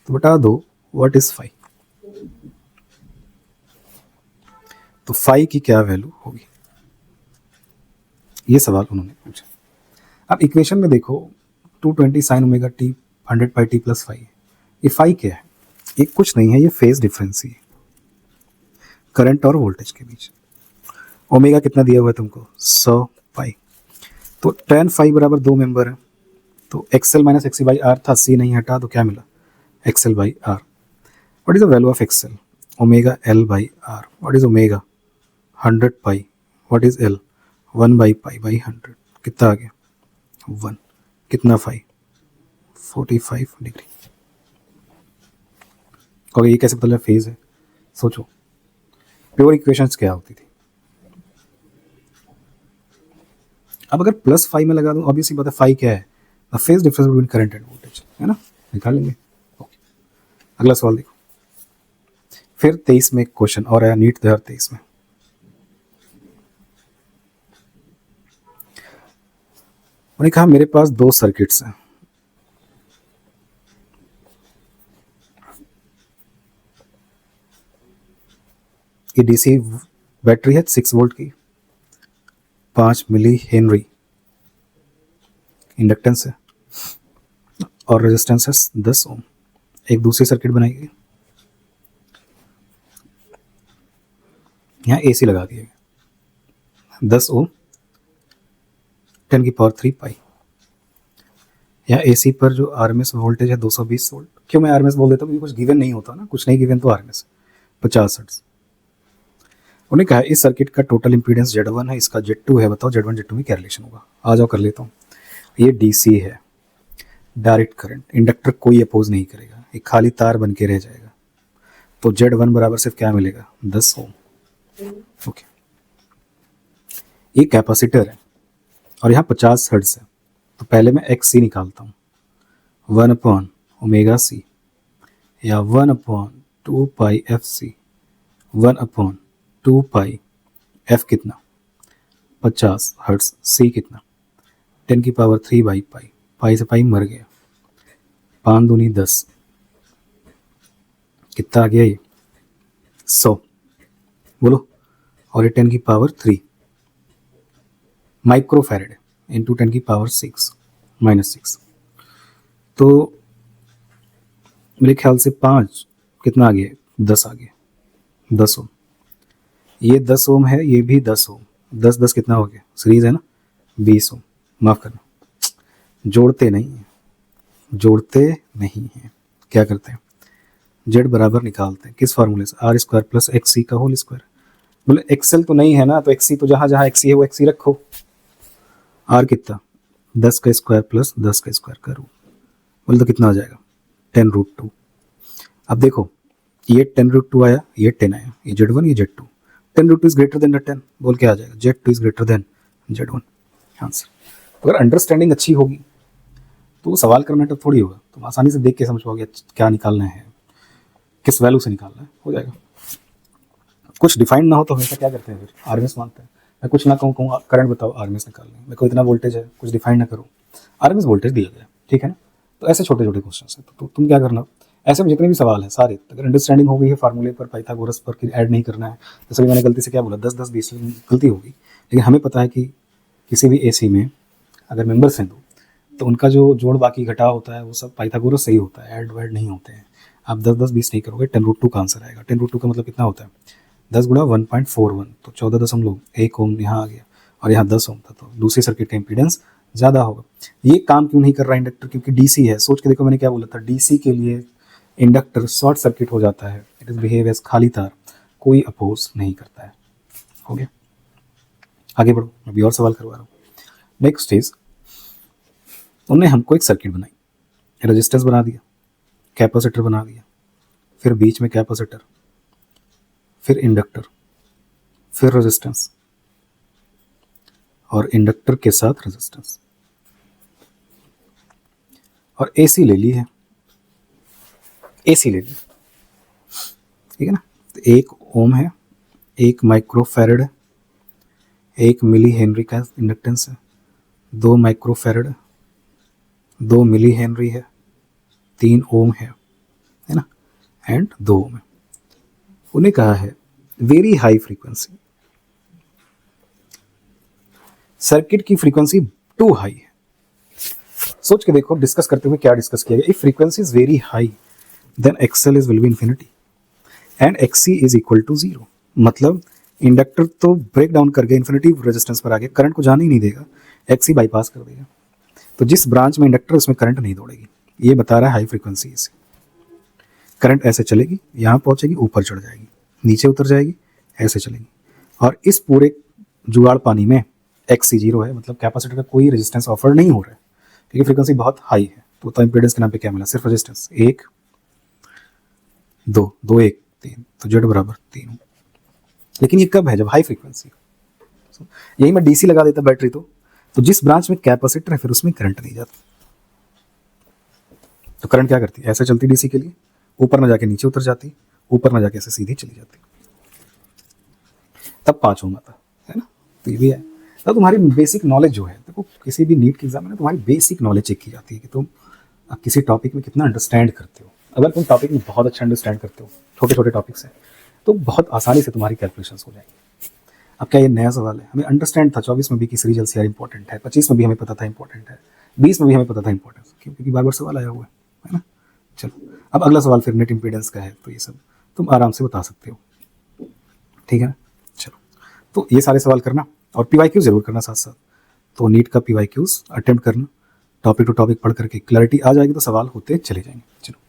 तो बता दो व्हाट इज फाई। तो फाई की क्या वैल्यू होगी, ये सवाल उन्होंने पूछा। अब इक्वेशन में देखो 220 sign omega T 100 pi T plus phi, ये फाई क्या है, ये कुछ नहीं है, ये फेज डिफरेंस ही, करंट और वोल्टेज के बीच। ओमेगा कितना दिया हुआ है तुमको 100 पाई, तो tan फाई बराबर 2 मेंबर है, तो XL माइनस XC/R था, C नहीं हटा तो क्या मिला XL/R। What is the value of XL, omega L/R। What is omega 100 pi, what is L 1/पाई/100, कितना आ गया 1, कितना फाई 45 डिग्री। और ये कैसे पता फेज है, सोचो प्योर इक्वेशंस क्या होती थी। अब अगर प्लस फाई में लगा दूं, ऑब्वियसली बात है फाई क्या है, the phase difference between current and voltage, है ना, निकाल लेंगे। ओके, अगला सवाल देखो। फिर 23 में एक क्वेश्चन और आया नीट 2023 में। उन्होंने कहा मेरे पास दो सर्किट्स हैं, ये डीसी बैटरी है 6 वोल्ट की, 5 मिली हेनरी इंडक्टेंस है और रेजिस्टेंस है 10 ओम। एक दूसरी सर्किट बनाई गई, यहाँ AC लगा दिया गया 10 ओम 10⁻³ पाई। यहाँ AC पर जो RMS वोल्टेज है 220 वोल्ट। क्यों मैं RMS बोल देता हूँ, क्योंकि कुछ गिवन नहीं होता ना, कुछ नहीं गिवन तो RMS 50 हर्ट्ज। उन्हें कहा इस सर्किट का टोटल इंपीडेंस Z1 है, इसका Z2 है, बताओ Z1 Z2 में क्या रिलेशन होगा। आ जाओ कर लेता हूँ। ये DC है, डायरेक्ट करंट, इंडक्टर कोई अपोज नहीं करेगा, एक खाली तार बन के रह जाएगा, तो Z1 बराबर सिर्फ क्या मिलेगा 10 ओम। ओके, ये कैपेसिटर है और यहाँ 50 हर्ट्ज है, तो पहले मैं XC निकालता हूँ 1/ωc या 1/2πfc 1/2πf कितना 50 हर्ट्ज, C कितना 10⁻³ पाई से पाई मर गया, 5 दूनी 10, कितना आ गया ये 100 बोलो, और ये 10⁻³ माइक्रोफैरेड इंटू 10⁻6 -6, तो मेरे ख्याल से 5 कितना आ गया 10 आ गया 10 ओम। ये 10 ओम है, ये भी 10 ओम, 10 10 कितना हो गया, सीरीज है ना 20 ओम। माफ करना, जोड़ते नहीं हैं, क्या करते हैं Z बराबर निकालते हैं किस फार्मूले से, R² + XC का होल स्क्वायर। बोले एक्सेल तो नहीं है ना, तो XC तो जहाँ जहाँ XC है वो XC रखो। R कितना 10 का स्क्वायर + 10 का स्क्वायर का रूट, बोले तो कितना आ जाएगा 10√2। अब देखो ये 10√2 आया, ये 10 आया, ये Z1 ये Z2, 10√2 इज ग्रेटर देन 10, बोल के आ जाएगा Z2 is greater then Z1 answer. अगर अंडरस्टैंडिंग अच्छी होगी तो सवाल करना टफ थोड़ी होगा, तुम आसानी से देख के समझ पाओगे क्या निकालना है, किस वैल्यू से निकालना है, हो जाएगा। कुछ डिफाइंड ना हो तो हमेशा क्या करते हैं फिर RMS मानते हैं। मैं कुछ ना कहूँ करंट बताओ RMS निकालना है, मेरे को इतना वोल्टेज है, कुछ डिफाइंड ना करो, RMS वोल्टेज दिया गया, ठीक है ना। तो ऐसे छोटे छोटे क्वेश्चन है, तो तुम क्या करना, ऐसे में जितने भी सवाल है सारे, अगर अंडरस्टैंडिंग हो गई है फार्मूले पर, पाइथागोरस पर कि ऐड नहीं करना है, जैसे मैंने गलती से क्या बोला 10 10 20 गलती होगी, लेकिन हमें पता है कि किसी भी AC में अगर मेंबर्स हैं तो उनका जो जोड़ बाकी घटाव होता है वो सब पाइथागोरस सही होता है, ऐड वैड नहीं होते हैं। आप 10 10 20 नहीं करोगे, 10√2 का आंसर आएगा। 10√2 का मतलब कितना होता है 10 × 1.41, तो 14.1 ओम यहाँ आ गया, और यहाँ 10 ओम था, तो दूसरी सर्किट का इम्पीडेंस ज़्यादा होगा। ये काम क्यों नहीं कर रहा इंडक्टर, क्योंकि DC है। सोच के देखो मैंने क्या बोला था, DC के लिए इंडक्टर शॉर्ट सर्किट हो जाता है, इट इज़ बिहेव एज खाली तार, कोई अपोज नहीं करता है। हो गया, आगे बढ़ो, अभी और सवाल करवा रहा हूँ। नेक्स्ट इज, उन्होंने हमको एक सर्किट बनाई, रेजिस्टेंस बना दिया, कैपेसिटर बना दिया, फिर बीच में कैपेसिटर, फिर इंडक्टर, फिर रेजिस्टेंस, और इंडक्टर के साथ रेजिस्टेंस, और AC ले ली है, AC ले ली, ठीक है ना। तो 1 ओम है, 1 माइक्रोफैरेड है, 1 मिली हेनरी का इंडक्टेंस है, 2 माइक्रोफैरेड है, 2 मिली हेनरी है, 3 ओम है ना, एंड 2 ओम है। उन्हें कहा है वेरी हाई फ्रीक्वेंसी, सर्किट की फ्रीक्वेंसी टू हाई है। सोच के देखो, डिस्कस करते हुए क्या डिस्कस किया गया, if frequency is very high then XL is will be infinity and XC is equal to 0। मतलब इंडक्टर तो ब्रेक डाउन कर गया, इन्फिनिटी रेजिस्टेंस पर आ गया, करंट को जाने ही नहीं देगा, XC बाईपास कर देगा, तो जिस ब्रांच में इंडक्टर उसमें करंट नहीं दौड़ेगी। ये बता रहा है हाई फ्रीक्वेंसी से करंट ऐसे चलेगी, यहाँ पहुँचेगी, ऊपर चढ़ जाएगी, नीचे उतर जाएगी, ऐसे चलेगी, और इस पूरे जुगाड़ पानी में XC 0 है, मतलब कैपेसिटर का कोई रेजिस्टेंस ऑफर नहीं हो रहा है, क्योंकि फ्रीक्वेंसी बहुत हाई है। तो इम्पीडेंस के नाम पे क्या मिला, सिर्फ रेजिस्टेंस 1 2 2 1 3, तो Z बराबर 3। लेकिन ये कब है, जब हाई फ्रीक्वेंसी। यही मैं DC लगा देता बैटरी, तो जिस ब्रांच में कैपेसिटर है फिर उसमें करंट नहीं जाता, तो करंट क्या करती है, ऐसे चलती DC के लिए, ऊपर ना जाके नीचे उतर जाती, ऊपर ना जाके ऐसे सीधी चली जाती, तब 5 ओम आता है ना। तो ये भी है, तो तुम्हारी बेसिक नॉलेज जो है, देखो किसी भी नीट के एग्जाम में तुम्हारी बेसिक नॉलेज चेक की जाती है कि तुम किसी टॉपिक में कितना अंडरस्टैंड करते हो। अगर तुम टॉपिक में बहुत अच्छा अंडरस्टैंड करते हो, छोटे छोटे टॉपिक्स हैं, तो बहुत आसानी से तुम्हारी कैलकुलेशंस हो जाएंगी। अब क्या ये नया सवाल है? हमें अंडरस्टैंड था 24 में भी कि सीरीज एलसीआर इंपॉर्टेंट है, 25 में भी हमें पता था इंपॉर्टेंट है, 20 में भी हमें पता था इंपॉर्टेंट, क्योंकि बार बार सवाल आया हुआ है ना। चलो अब अगला सवाल फिर नेट इम्पीडेंस का है, तो ये सब तुम आराम से बता सकते हो, ठीक है ना। चलो तो ये सारे सवाल करना और पीवाईक्यू जरूर करना साथ साथ। तो नीट का पीवाईक्यूज अटेम्प्ट करना, टॉपिक टू टॉपिक पढ़ करके क्लैरिटी आ जाएगी तो सवाल होते चले जाएंगे। चलो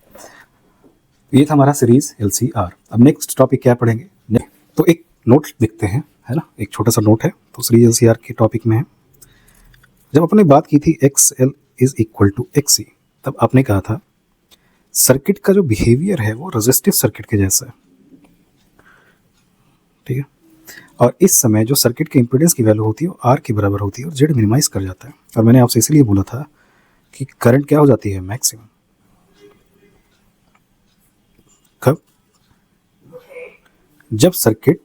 ये था हमारा सीरीज एलसीआर। अब नेक्स्ट टॉपिक क्या पढ़ेंगे, तो एक नोट लिखते हैं, है ना, एक छोटा सा नोट है, तो सीरीज एलसीआर के टॉपिक में है। जब अपने बात की थी X L is equal to X C, तब आपने कहा था सर्किट का जो बिहेवियर है वो रेजिस्टिव सर्किट के जैसा है, ठीक है। और इस समय जो सर्किट के इम्पीडेंस की वैल्यू होती है वो आर के बराबर होती है और जेड मिनिमाइज कर जाता है। और मैंने आपसे इसलिए बोला था कि करंट क्या हो जाती है, मैक्सिमम। कब? जब सर्किट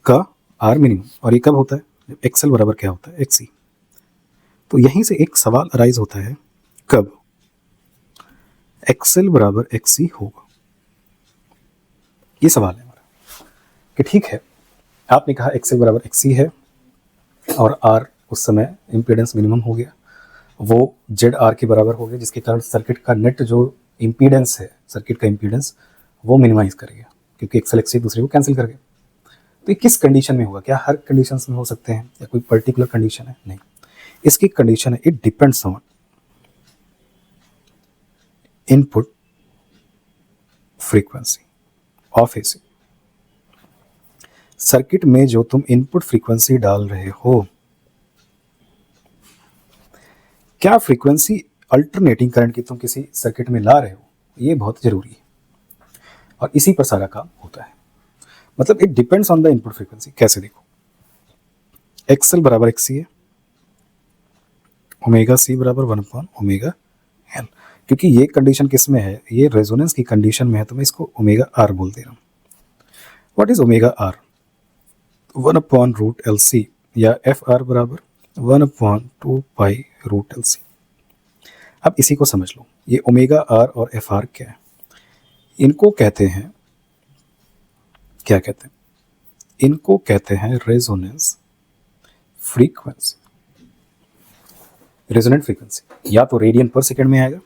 का आर मिनिमम, और ये कब होता है, जब एक्सएल बराबर क्या होता है, एक्सी। तो यहीं से एक सवाल अराइज होता है, कब एक्सएल बराबर एक्सी होगा। ये सवाल है हमारा कि ठीक है, आपने कहा एक्सएल बराबर एक्सी है और आर उस समय इम्पीडेंस मिनिमम हो गया, वो जेड आर के बराबर हो गया, जिसके कारण सर्किट का नेट जो इम्पीडेंस है, सर्किट का इम्पीडेंस वो मिनिमाइज कर गया, क्योंकि एक्सएल एक्सी दूसरे को कैंसिल कर गया। तो ये किस कंडीशन में होगा? क्या हर कंडीशन में हो सकते हैं या कोई पर्टिकुलर कंडीशन है? नहीं, इसकी कंडीशन है it depends on input frequency of AC. Circuit में जो तुम इनपुट फ्रीक्वेंसी डाल रहे हो, क्या फ्रीक्वेंसी अल्टरनेटिंग करंट की तुम किसी सर्किट में ला रहे हो, ये बहुत जरूरी है और इसी पर सारा काम होता है। मतलब it depends on the input frequency. कैसे? देखो, एक्सएल बराबर एक्सी है, ओमेगा सी बराबर 1 ओमेगा एल। क्योंकि ये कंडीशन किस में है, ये रेजोनेंस की कंडीशन में है, तो मैं इसको ओमेगा आर बोल दे रहा हूँ। What is omega are? 1/√LC या एफ आर बराबर 1/2π√LC। अब इसी को समझ लो, ये ओमेगा आर और एफ आर क्या है? इनको कहते हैं, क्या कहते हैं? इनको कहते हैं रेजोनेंस फ्रीक्वेंसी। रेजोनेंट फ्रीक्वेंसी या तो रेडियन पर सेकंड में आएगा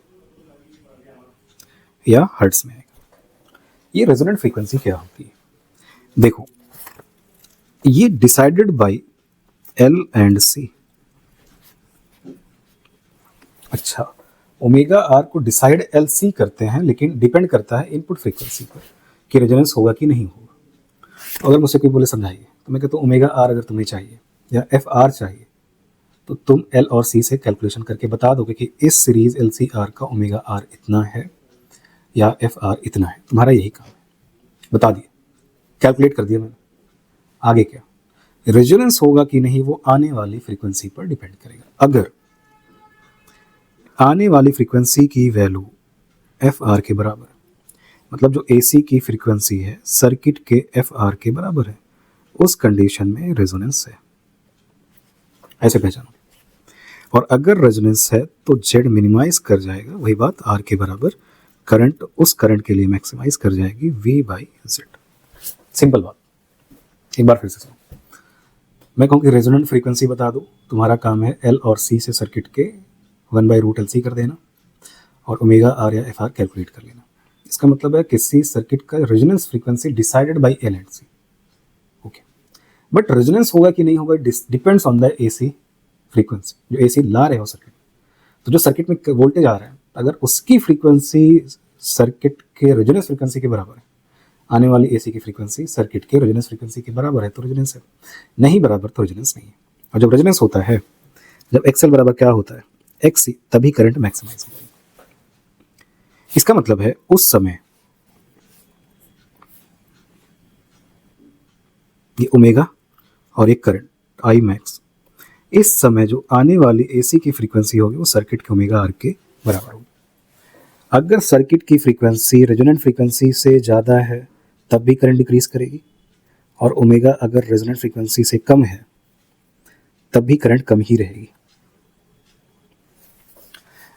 या हर्ट्ज में आएगा। ये रेजोनेंट फ्रीक्वेंसी क्या होती है? देखो, ये डिसाइडेड बाय एल एंड सी। अच्छा, ओमेगा आर को डिसाइड एल सी करते हैं, लेकिन डिपेंड करता है इनपुट फ्रीक्वेंसी पर कि रेजोनेंस होगा कि नहीं होगा। तो अगर मुझसे कोई बोले समझाइए, तो मैं कहता हूँ ओमेगा आर अगर तुम्हें चाहिए या एफ आर चाहिए, तो तुम एल और सी से कैलकुलेशन करके बता दोगे कि इस सीरीज एल सी आर का ओमेगा आर इतना है या एफ आर इतना है। तुम्हारा यही काम है, बता दिया, कैलकुलेट कर दिया मैंने। आगे क्या, रेजोनेंस होगा कि नहीं वो आने वाली फ्रीक्वेंसी पर डिपेंड करेगा। अगर आने वाली फ्रीक्वेंसी की वैल्यू एफ आर के बराबर, मतलब जो एसी की फ्रीक्वेंसी है सर्किट के एफ आर के बराबर है, उस कंडीशन में रेजोनेंस है, ऐसे पहचानो। और अगर रेजोनेंस है तो जेड मिनिमाइज कर जाएगा, वही बात आर के बराबर, करंट उस करंट के लिए मैक्सिमाइज कर जाएगी वी बाई जेड। सिंपल बात। एक बार फिर से सुनो, मैं कहूँ कि रेजोनेंट फ्रीक्वेंसी बता दो, तुम्हारा काम है एल और सी से सर्किट के 1/√LC कर देना और ओमेगा आर या एफ आर कैलकुलेट कर लेना। इसका मतलब है किसी सर्किट का resonance frequency decided by L and C. Okay, but resonance होगा कि नहीं होगा depends on the AC frequency, जो एसी ला रहे हो सर्किट। तो जो सर्किट में वोल्टेज आ रहा है, अगर उसकी फ्रीक्वेंसी सर्किट के रेजोनेंस फ्रीक्वेंसी के बराबर है, आने वाली एसी की फ्रीक्वेंसी सर्किट के रेजोनेंस फ्रीक्वेंसी के बराबर है, तो रेजोनेंस है, नहीं बराबर तो रेजोनेंस नहीं है। और जब रेजोनेंस होता है, जब एक्सएल बराबर क्या होता है, एक्सी, तभी करंट मैक्सिमाइज होगा। इसका मतलब है उस समय ये ओमेगा और एक करंट आई मैक्स, इस समय जो आने वाली एसी की फ्रीक्वेंसी होगी वो सर्किट के ओमेगा आर के बराबर होगी। अगर सर्किट की फ्रीक्वेंसी रेजोनेंट फ्रीक्वेंसी से ज़्यादा है तब भी करंट डिक्रीज करेगी, और ओमेगा अगर रेजोनेंट फ्रीक्वेंसी से कम है तब भी करंट कम ही रहेगी।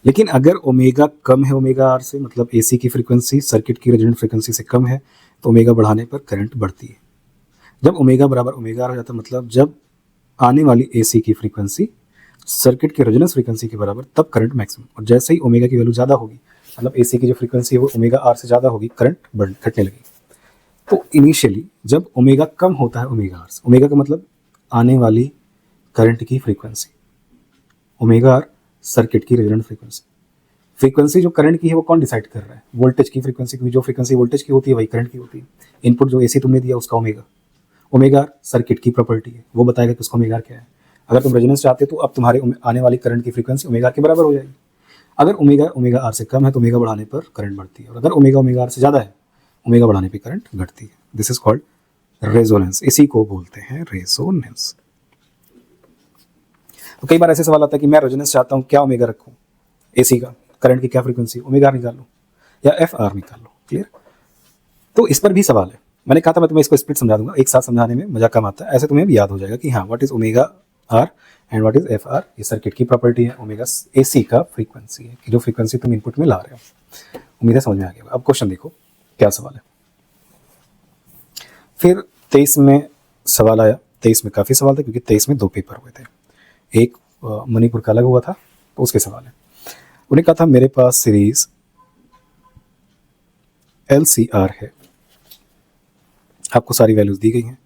लेकिन अगर ओमेगा कम है ओमेगा आर से, मतलब एसी की फ्रीक्वेंसी सर्किट की रेजोनेंट फ्रीक्वेंसी से कम है, तो ओमेगा बढ़ाने पर करंट बढ़ती है। जब ओमेगा बराबर ओमेगा आर हो जाता है, मतलब जब आने वाली एसी की फ्रीक्वेंसी सर्किट की रेजोनेंस फ्रीक्वेंसी के बराबर, तब करंट मैक्सिमम। और जैसे ही ओमेगा की वैल्यू ज़्यादा होगी, मतलब एसी की जो फ्रीक्वेंसी है वो ओमेगा आर से ज़्यादा होगी, करंट घटने लगेगी। तो इनिशियली जब ओमेगा कम होता है ओमेगा आर से, ओमेगा का मतलब आने वाली करंट की फ्रीक्वेंसी, ओमेगा आर सर्किट की रेजोनेंस फ्रीक्वेंसी। फ्रीक्वेंसी जो करंट की है वो कौन डिसाइड कर रहा है? वोल्टेज की फ्रीक्वेंसी, क्योंकि जो फ्रीक्वेंसी वोल्टेज की होती है वही करंट की होती है। इनपुट जो एसी तुमने दिया उसका ओमेगा, ओमेगा आर सर्किट की प्रॉपर्टी है, वो बताएगा कि उसका ओमेगा आर क्या है। अगर तुम रेजोनेंस चाहते हो तो अब तुम्हारे आने वाली करंट की फ्रीक्वेंसी ओमेगा के बराबर हो जाएगी। अगर ओमेगा ओमेगा आर से कम है तो ओमेगा बढ़ाने पर करंट बढ़ती है, और अगर ओमेगा ओमेगा आर से ज़्यादा है, ओमेगा बढ़ाने पर करंट घटती है। दिस इज कॉल्ड रेजोनेंस, इसी को बोलते हैं रेजोनेंस। तो कई बार ऐसे सवाल आता है कि मैं रेजोनेंस चाहता हूँ, क्या ओमेगा रखूँ एसी का, करंट की क्या फ्रीक्वेंसी, ओमेगा आर निकाल लो या एफ आर निकाल लो। क्लियर? तो इस पर भी सवाल है। मैंने कहा था मैं तुम्हें इसको स्प्लिट समझा दूंगा, एक साथ समझाने में मजा कम आता है, ऐसे तुम्हें भी याद हो जाएगा कि हाँ what is omega R and what is F R. ये सर्किट की प्रॉपर्टी है, ओमेगा एसी का फ्रीक्वेंसी है कि जो फ्रीक्वेंसी तुम इनपुट में ला रहे हो। उम्मीद है समझ में आ गया। अब क्वेश्चन देखो क्या सवाल है। फिर 23 में सवाल आया। 23 में काफ़ी सवाल थे क्योंकि 23 में 2 पेपर हुए थे, एक मणिपुर का अलग हुआ था तो उसके सवाल है। उन्हें कहा था मेरे पास सीरीज LCR है, आपको सारी वैल्यूज दी गई हैं।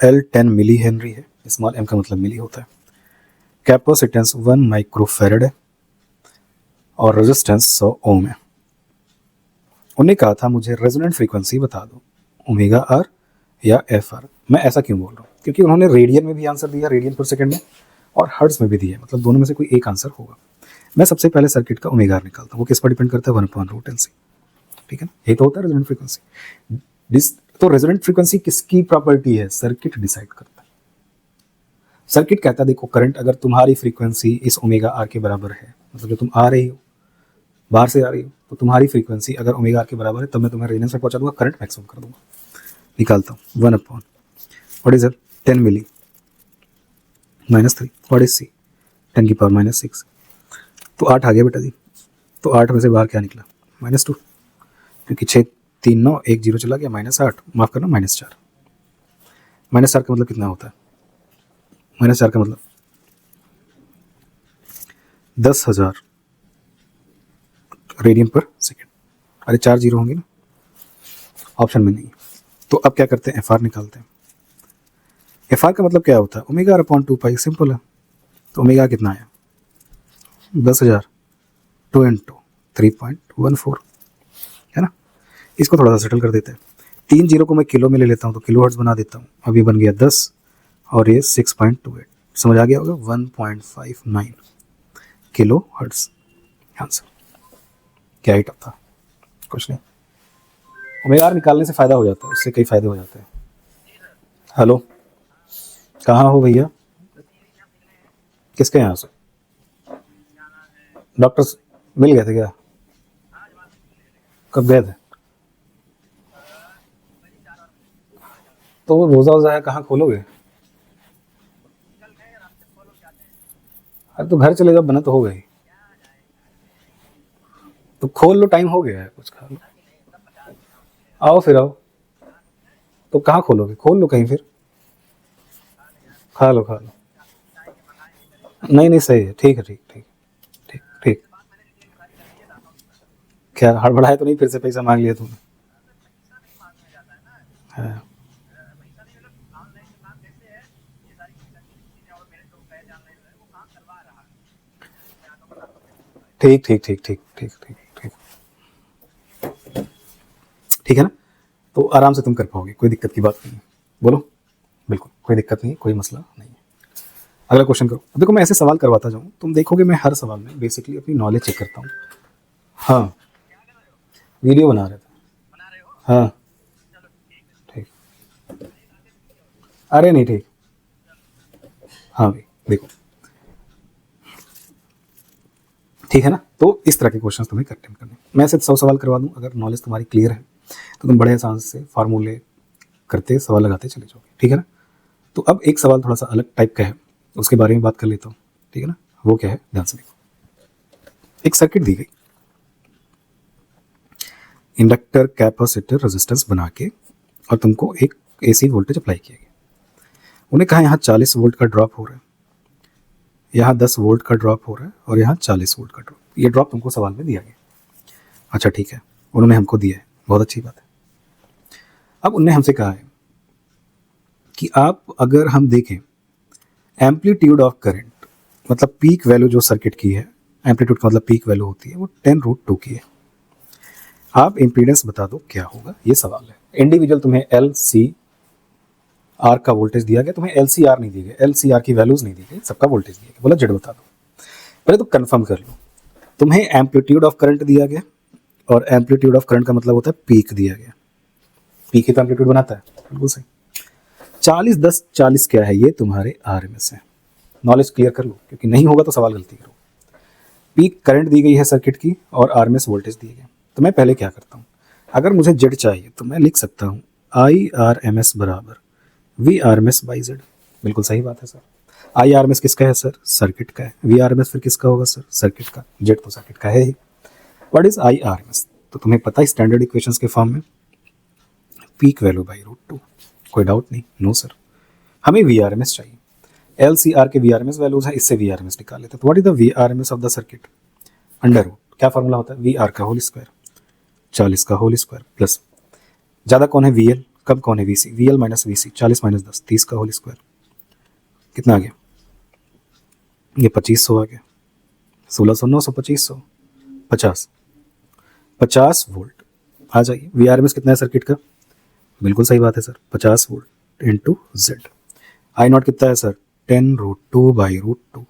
L 10 मिली हेनरी है, स्मॉल m का मतलब मिली होता है। कैपेसिटेंस 1 माइक्रोफेरेड है और रेजिस्टेंस 100 ओम है। उन्हें कहा था मुझे रेजोनेंट फ्रीक्वेंसी बता दो, ओमेगा आर या एफ आर। मैं ऐसा क्यों बोल रहा हूँ? क्योंकि उन्होंने रेडियन में भी आंसर दिया, रेडियन पर सेकंड में, और हर्ट्ज में भी दिया है, मतलब दोनों में से कोई एक आंसर होगा। मैं सबसे पहले सर्किट का ओमेगा आर निकालता हूँ, वो किस पर डिपेंड करता है? 1/√LC। ठीक है ना, ये तो होता है रेजोनेंट फ्रीक्वेंसी। तो रेजोनेंट फ्रीक्वेंसी किसकी प्रॉपर्टी है? सर्किट डिसाइड करता है। सर्किट कहता है देखो करंट अगर तुम्हारी फ्रीक्वेंसी इस ओमेगा आर के बराबर है, मतलब जो तुम आ रही हो बाहर से आ रही हो, तो तुम्हारी फ्रीक्वेंसी अगर ओमेगा आर के बराबर है तब मैं तुम्हें रेजोनेंस में पहुंचा दूंगा, करंट मैक्सिमम कर दूंगा। निकालता हूँ 1 upon what is 10 milli -3 what is C 10 की पावर -6, तो 8 आ गया बेटा जी। तो 8 में से बाहर क्या निकला? -2, क्योंकि 6 3 9 1 0 चला गया, -8, माफ करना -4। -4 का मतलब कितना होता है? -4 का मतलब 10,000 रेडियन पर सेकेंड। अरे 4 जीरो होंगे ना, ऑप्शन में नहीं। तो अब क्या करते हैं? एफ आर निकालते हैं। एफ आर का मतलब क्या होता है? Omega R upon 2 pi, simple है। तो ओमेगा कितना आया? 10,000 2 इंटू 3.14 है ना। इसको थोड़ा सा सेटल कर देते हैं। 3 जीरो को मैं किलो में ले लेता हूँ तो किलो हर्ट्ज बना देता हूँ। अब ये बन गया 10 और ये 6.28, समझ आ गया होगा, 1.59 किलो हर्ट्ज आंसर। क्या ही टफ था, कुछ नहीं। ओमेगा आर निकालने से फ़ायदा हो जाता है, उससे कई फ़ायदे हो जाते हैं। हेलो, कहाँ हो भैया? किसके यहाँ से? डॉक्टर मिल गए थे क्या? कब गए थे? तो वो रोज़ा वोज़ा है, कहाँ खोलोगे? अरे तो घर चले जाओ, बना तो हो गई। तो खोल लो, टाइम हो गया है, कुछ खा लो। आओ फिर आओ। तो कहाँ खोलोगे? खोल लो कहीं फिर, खा लो खा लो। नहीं नहीं सही है, ठीक है, ठीक ठीक ठीक ठीक। क्या हड़बड़ाए तो नहीं फिर से पैसा मांग लिया तुमने? हाँ ठीक ठीक ठीक ठीक ठीक ठीक ठीक ठीक है ना। तो आराम से तुम कर पाओगे, कोई दिक्कत की बात नहीं है। बोलो, बिल्कुल कोई दिक्कत नहीं है, कोई मसला नहीं है। अगला क्वेश्चन करो। अब देखो मैं ऐसे सवाल करवाता जाऊँ, तुम देखोगे मैं हर सवाल में बेसिकली अपनी नॉलेज चेक करता हूँ। हाँ, वीडियो बना रहे थे। हाँ ठीक, अरे नहीं ठीक। हाँ भाई देखो, ठीक है ना। तो इस तरह के क्वेश्चन तुम्हें अटेम्प्ट करने, मैं सिर्फ 100 सवाल करवा दूँ। अगर नॉलेज तुम्हारी क्लियर है तो तुम बड़े आसान से फार्मूले करते सवाल लगाते चले जाओगे, ठीक है ना। तो अब एक सवाल थोड़ा सा अलग टाइप का है, उसके बारे में बात कर लेता हूँ, ठीक है ना। वो क्या है, ध्यान से देखो। एक सर्किट दी गई, इंडक्टर कैपेसिटर रेजिस्टेंस बना के, और तुमको एक AC वोल्टेज अप्लाई किया गया। उन्हें कहा यहाँ 40 वोल्ट का ड्रॉप हो रहा है, यहाँ 10 वोल्ट का ड्रॉप हो रहा है और यहाँ 40 वोल्ट का ड्रॉप। ये ड्रॉप तुमको सवाल में दिया गया। अच्छा ठीक है, उन्होंने हमको दिया है, बहुत अच्छी बात है। अब उन्होंने हमसे कहा है कि आप अगर हम देखें एम्पलीट्यूड ऑफ करंट, मतलब पीक वैल्यू जो सर्किट की है, एम्पलीट्यूड का मतलब पीक वैल्यू होती है, वो 10√2 की है। आप इम्पीडेंस बता दो क्या होगा, ये सवाल है। इंडिविजुअल तुम्हें LCR का वोल्टेज दिया गया, तुम्हें LCR नहीं दिया गया, LCR की वैल्यूज नहीं दी गई, सबका वोल्टेज दिया गया। बोला जेड बता दो। पहले तो कंफर्म कर लो, तुम्हें एम्पलीट्यूड ऑफ करंट दिया गया, और एम्पलीट्यूड ऑफ करंट का मतलब होता है पीक दिया गया। पीक ही तो एम्पलीट्यूड बनाता है, बिल्कुल सही। 40 10 40 क्या है, ये तुम्हारे RMS है। नॉलेज क्लियर कर लो, क्योंकि नहीं होगा तो सवाल गलती करो। पीक करंट दी गई है सर्किट की और RMS वोल्टेज दिए गए। तो मैं पहले क्या करता हूँ, अगर मुझे जेड चाहिए तो मैं लिख सकता हूँ IRMS बराबर VRMS बाई जेड। बिल्कुल सही बात है सर। IRMS किसका है सर, सर्किट का है। VRMS फिर किसका होगा सर, सर्किट का। जेड तो सर्किट का है ही। व्हाट इज IRMS, तो तुम्हें पता है स्टैंडर्ड इक्वेशंस के फॉर्म में पीक वैल्यू बाई √2। कोई डाउट नहीं, नो सर। हमें VRMS चाहिए, LCR के VRMS वैल्यूज है, इससे VRMS निकाल लेते हैं। तो what is the VRMS of the circuit, under root, क्या फॉर्मूला होता है, VR का होल स्क्वायर 40 का होल स्क्वायर प्लस ज़्यादा कौन है VL, कम कौन है VC, VL minus VC 40 minus 10 30 का होल स्क्वायर। कितना आ गया, ये 2500 आ गया। 1600 900 2500 50 वोल्ट आ जाइए। VRMS कितना है सर्किट का, बिल्कुल सही बात है sir, 50 volt into Z. I0 कितना है सर, 10√2 बाई √2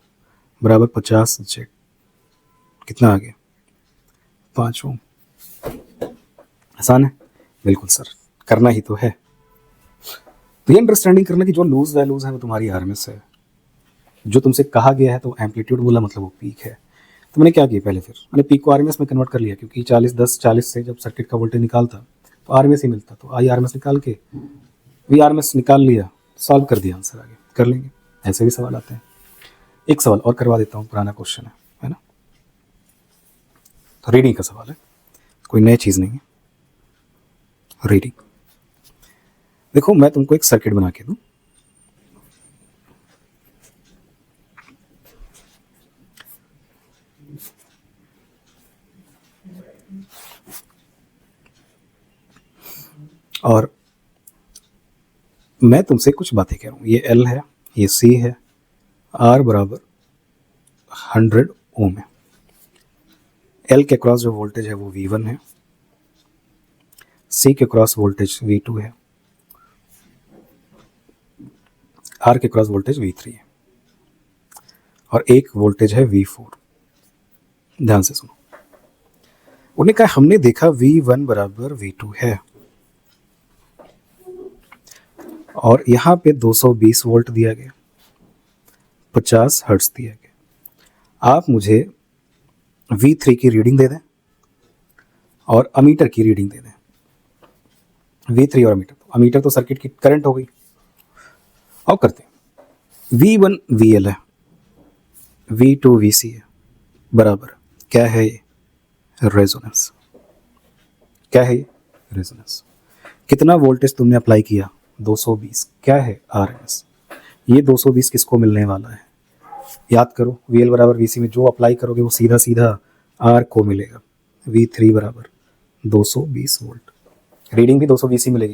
बराबर 50 जेड। कितना आ गया, 5 ओम। आसान है, बिल्कुल सर, करना ही तो है। तो ये अंडरस्टैंडिंग करना कि जो लूज वैल्यूज है वो तुम्हारी RMS है, जो तुमसे कहा गया है तो एम्पलीट्यूड बोला मतलब वो पीक है। तो मैंने क्या किया, पहले फिर मैंने पीक को RMS में कन्वर्ट कर लिया, क्योंकि 40 10 40 से जब सर्किट का वोल्टेज निकालता तो RMS ही मिलता। तो IRMS निकाल के VRMS निकाल लिया, सॉल्व कर दिया, आंसर आगे कर लेंगे। ऐसे भी सवाल आते हैं। एक सवाल और करवा देता हूँ, पुराना क्वेश्चन है ना, तो रीडिंग का सवाल है, कोई नई चीज़ नहीं है। रीडिंग देखो, मैं तुमको एक सर्किट बना के दूं, और मैं तुमसे कुछ बातें कह रहा हूँ। ये L है, ये C है, R बराबर 100 ओम है। L के क्रॉस जो वोल्टेज है वो V1 है, C के क्रॉस वोल्टेज V2 है, R के क्रॉस वोल्टेज V3 है, और एक वोल्टेज है V4। ध्यान से सुनो, उन्हें कहा हमने देखा V1 बराबर V2 है, और यहाँ पे 220 वोल्ट दिया गया, 50 हर्ट्ज दिया गया। आप मुझे V3 की रीडिंग दे दें और अमीटर की रीडिंग दे दें। V3 और अमीटर तो सर्किट की करंट हो गई। और करते हैं, V1 VL है, V2 VC है, बराबर क्या है ये, रेजोनेंस। क्या है ये, रेजोनेंस। कितना वोल्टेज तुमने अप्लाई किया, 220, क्या है RMS। ये 220 किसको मिलने वाला है, याद करो, VL बराबर VC में जो अप्लाई करोगे वो सीधा सीधा R को मिलेगा। V3 बराबर 220 वोल्ट, रीडिंग भी 220 ही मिलेगी,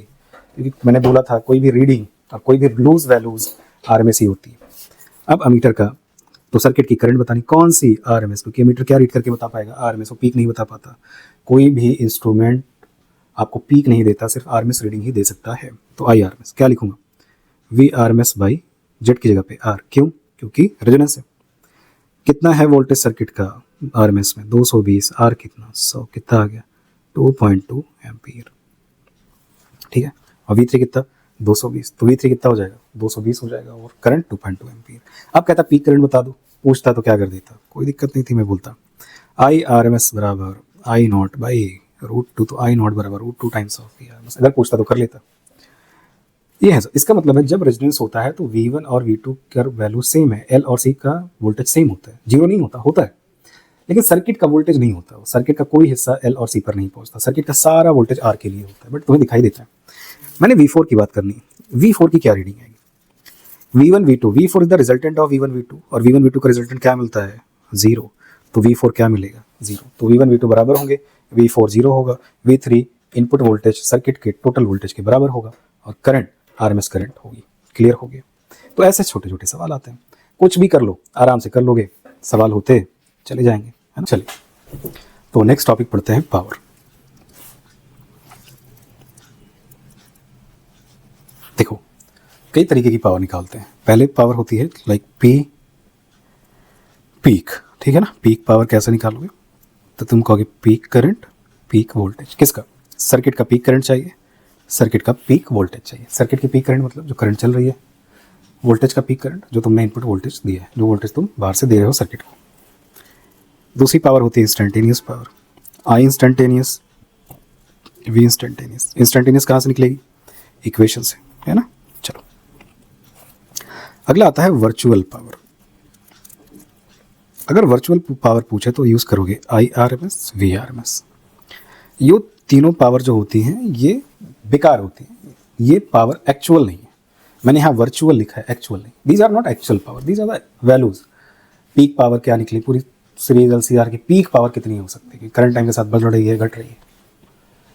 क्योंकि मैंने बोला था कोई भी रीडिंग और कोई भी लूज वैल्यूज RMS ही होती है। अब अमीटर का तो सर्किट की करंट बतानी, कौन सी RMS, क्योंकि अमीटर क्या रीड करके बता पाएगा, RMS, वो पीक नहीं बता पाता। कोई भी इंस्ट्रूमेंट आपको पीक नहीं देता, सिर्फ RMS रीडिंग ही दे सकता है। तो IRMS क्या लिखूंगा, VRMS बाई जेड की जगह पे R, क्यों, क्योंकि रेजोनेंस है। कितना है वोल्टेज सर्किट का RMS में, 220, R कितना 100, कितना आ गया 2.2 एम्पीयर। ठीक है, और V3 कितना 220, तो V3 कितना हो जाएगा 220 हो जाएगा, और करंट 2.2 एम्पीयर। अब कहता पीक करंट बता दो, पूछता तो क्या कर देता, कोई दिक्कत नहीं थी, मैं बोलता IRMS बराबर I0 बाई √2, तो I0 बराबर √2 टाइम्स ऑफ VRMS। अगर पूछता तो कर लेता। ये है, इसका मतलब है जब रेजोनेंस होता है तो V1 और V2 का वैल्यू सेम है, L और C का वोल्टेज सेम होता है, जीरो नहीं होता, होता है, लेकिन सर्किट का वोल्टेज नहीं होता, सर्किट का कोई हिस्सा L और C पर नहीं पहुंचता, सर्किट का सारा वोल्टेज R के लिए होता है, बट तुम्हें दिखाई देता है। मैंने V4 की बात करनी है। V4 की क्या रीडिंग आएगी? V1 V2, V4 is the resultant of V1 V2 और V1 V2 का रिजल्टेंट क्या मिलता है? 0। तो V4 क्या मिलेगा? 0। तो V1 V2 बराबर होंगे, V4 0 होगा, V3 इनपुट वोल्टेज सर्किट के टोटल वोल्टेज के बराबर होगा और करंट RMS करंट होगी। क्लियर हो गया? तो ऐसे छोटे छोटे सवाल आते हैं, कुछ भी कर लो, आराम से कर लोगे, सवाल होते चले जाएंगे, है ना। चलिए तो नेक्स्ट टॉपिक पढ़ते हैं, पावर। देखो कई तरीके की पावर निकालते हैं। पहले पावर होती है लाइक पीक, ठीक है ना। पीक पावर कैसे निकालोगे? तो तुम कहोगे पीक करंट, पीक वोल्टेज। किसका? सर्किट का पीक करंट चाहिए, सर्किट का पीक वोल्टेज चाहिए। सर्किट की पीक करंट मतलब जो करंट चल रही है, वोल्टेज का पीक करंट जो तुमने इनपुट वोल्टेज दिया है, जो वोल्टेज तुम बाहर से दे रहे हो सर्किट को। दूसरी पावर होती है instantaneous power, I instantaneous, V instantaneous. Instantaneous कहाँ से निकलेगी? इक्वेशन से, है ना। चलो अगला आता है वर्चुअल पावर। अगर वर्चुअल पावर पूछे तो यूज़ करोगे IRMS, VRMS। ये तीनों पावर जो होती हैं ये बेकार होती हैं, ये पावर एक्चुअल नहीं है। मैंने यहाँ वर्चुअल लिखा है, एक्चुअल नहीं। These are not actual power, these are the values. Peak power क्या निकली? पूरी सीरीज LCR की पीक पावर कितनी हो सकती है? करंट टाइम के साथ बढ़ रही है, घट रही है।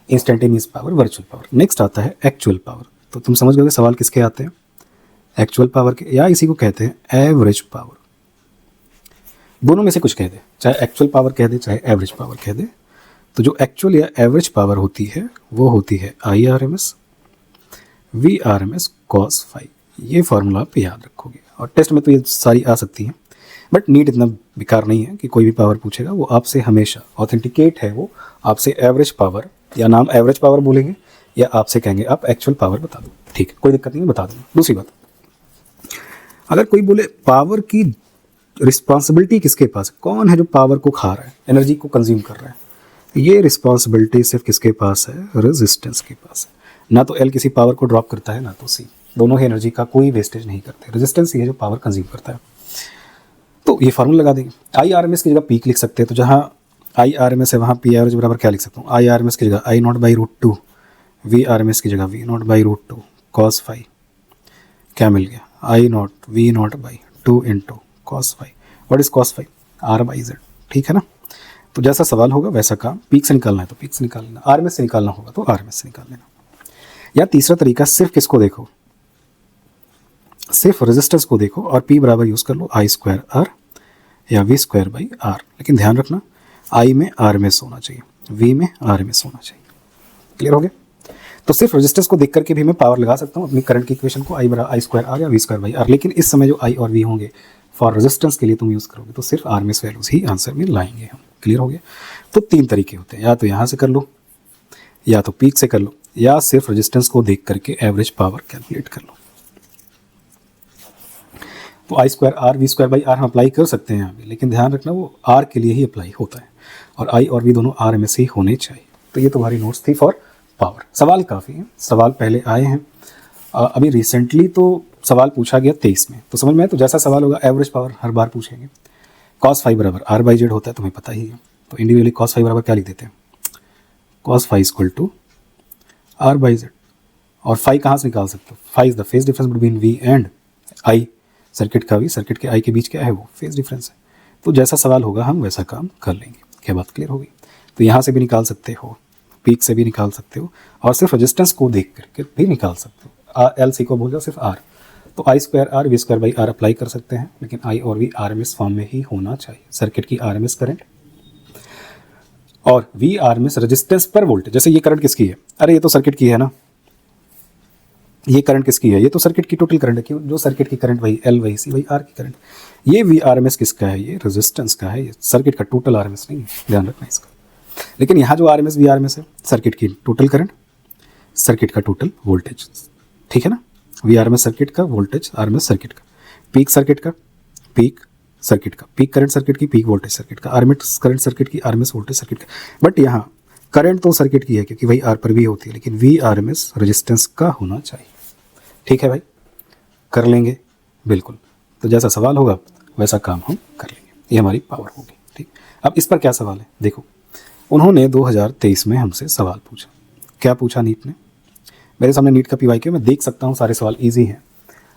Instantaneous power, virtual power. Next आता है एक्चुअल पावर। तो तुम समझ गए सवाल किसके आते हैं? एक्चुअल पावर के, या इसी को कहते हैं एवरेज पावर। दोनों में से कुछ कह दे, चाहे एक्चुअल पावर कह दे चाहे एवरेज पावर कह दे। तो जो एक्चुअल या एवरेज पावर होती है वो होती है IRMS, VRMS cos phi। ये फार्मूला आप याद रखोगे और टेस्ट में तो ये सारी आ सकती हैं, बट नीट इतना बेकार नहीं है कि कोई भी पावर पूछेगा वो आपसे हमेशा ऑथेंटिकेट है, वो आपसे एवरेज पावर या नाम एवरेज पावर बोलेंगे या आपसे कहेंगे आप एक्चुअल पावर बता दो। ठीक है, कोई दिक्कत नहीं है, बता दूँगा। दूसरी बात, अगर कोई बोले पावर की रिस्पॉन्सिबिलिटी किसके पास है, कौन है जो पावर को खा रहा है, एनर्जी को कंज्यूम कर रहा है, ये रिस्पॉन्सिबिलिटी सिर्फ किसके पास है? रेजिस्टेंस के पास है। ना तो L किसी पावर को ड्रॉप करता है ना तो C, दोनों ही एनर्जी का कोई वेस्टेज नहीं करते। रेजिस्टेंस ही है जो पावर कंज्यूम करता है। तो ये फार्मूला लगा देंगे। IRMS की जगह पीक लिख सकते हैं, तो जहाँ IRMS है वहाँ P एवरेज बराबर क्या लिख सकता हूँ? IRMS की जगह I0/√2, VRMS की जगह V0/√2 cos phi। क्या मिल गया? I0 V0/2 into cos phi। What is cos phi? R/Z। ठीक है ना। तो जैसा सवाल होगा वैसा काम। पीक से निकालना है तो पीक से निकाल लेना, RMS से निकालना होगा तो RMS से निकाल लेना। या तीसरा तरीका, सिर्फ किसको देखो, सिर्फ रेजिस्टेंस को देखो और P बराबर यूज़ कर लो I²R या V²/R। लेकिन ध्यान रखना I में RMS होना चाहिए, V में RMS होना चाहिए। क्लियर हो गया? तो सिर्फ रेजिस्टेंस को देख करके भी मैं पावर लगा सकता हूँ अपनी करंट की इक्वेशन को, I² या V²/R। लेकिन इस समय जो I और V होंगे फॉर रेजिस्टेंस के लिए तुम यूज़ करोगे तो सिर्फ RMS वैल्यूज़ ही आंसर में लाएंगे हम। क्लियर हो गया? तो तीन तरीके होते हैं, या तो यहाँ से कर लो, या तो पीक से कर लो, या सिर्फ रेजिस्टेंस को देख करके एवरेज पावर कैलकुलेट कर लो। तो I²R V²/R हम अप्लाई कर सकते हैं यहाँ पे, लेकिन ध्यान रखना वो R के लिए ही अप्लाई होता है और I और V दोनों RMS ही होने चाहिए। तो ये तुम्हारी नोट्स थी फॉर पावर। सवाल काफ़ी हैं, सवाल पहले आए हैं, अभी रिसेंटली तो सवाल पूछा गया 23 में, तो समझ में आया। तो जैसा सवाल होगा एवरेज पावर हर बार पूछेंगे। cos phi बराबर R/Z होता है, तुम्हें पता ही है। तो इंडिविजुअली cos phi बराबर क्या लिख देते हैं? cos phi equal to R/Z। और phi कहाँ से निकाल सकते हो? phi is the phase difference between V and I। Circuit का V सर्किट के I के बीच क्या है? वो फेज डिफरेंस है। तो जैसा सवाल होगा हम वैसा काम कर लेंगे। क्या बात क्लियर होगी? तो यहाँ से भी निकाल सकते हो, पीक से भी निकाल सकते हो, और सिर्फ रेजिस्टेंस को देख करके भी निकाल सकते हो। LC को बोल जाओ सिर्फ R। तो I²R V²/R अप्लाई कर सकते हैं, लेकिन I और V RMS फॉर्म में ही होना चाहिए। सर्किट की RMS करंट और V RMS रेजिस्टेंस पर वोल्टेज। जैसे ये करंट किसकी है? अरे ये तो सर्किट की है ना। ये करंट किसकी है? ये तो सर्किट की टोटल करंट है। क्यों? जो सर्किट की करंट वही L वही C वही R की करंट। ये V RMS किसका है? ये रेजिस्टेंस का है, ये सर्किट का टोटल RMS नहीं है, ध्यान रखना इसका। लेकिन यहाँ जो RMS V RMS है सर्किट की टोटल करंट, सर्किट का टोटल वोल्टेज। ठीक है ना। V RMS सर्किट का, वोल्टेज RMS सर्किट का, पीक सर्किट का, पीक सर्किट का, पीक करंट सर्किट की, पीक वोल्टेज सर्किट का, RMS करंट सर्किट की, RMS वोल्टेज सर्किट का। बट यहाँ करंट तो सर्किट की है क्योंकि वही R पर भी होती है, लेकिन V RMS रेजिस्टेंस का होना चाहिए। ठीक है भाई, कर लेंगे बिल्कुल। तो जैसा सवाल होगा वैसा काम हम कर लेंगे, ये हमारी पावर होगी। ठीक, अब इस पर क्या सवाल है? देखो, उन्होंने 2023 में हमसे सवाल पूछा। क्या पूछा नीट ने? मेरे सामने नीट का PYQ, मैं देख सकता हूँ सारे सवाल ईजी हैं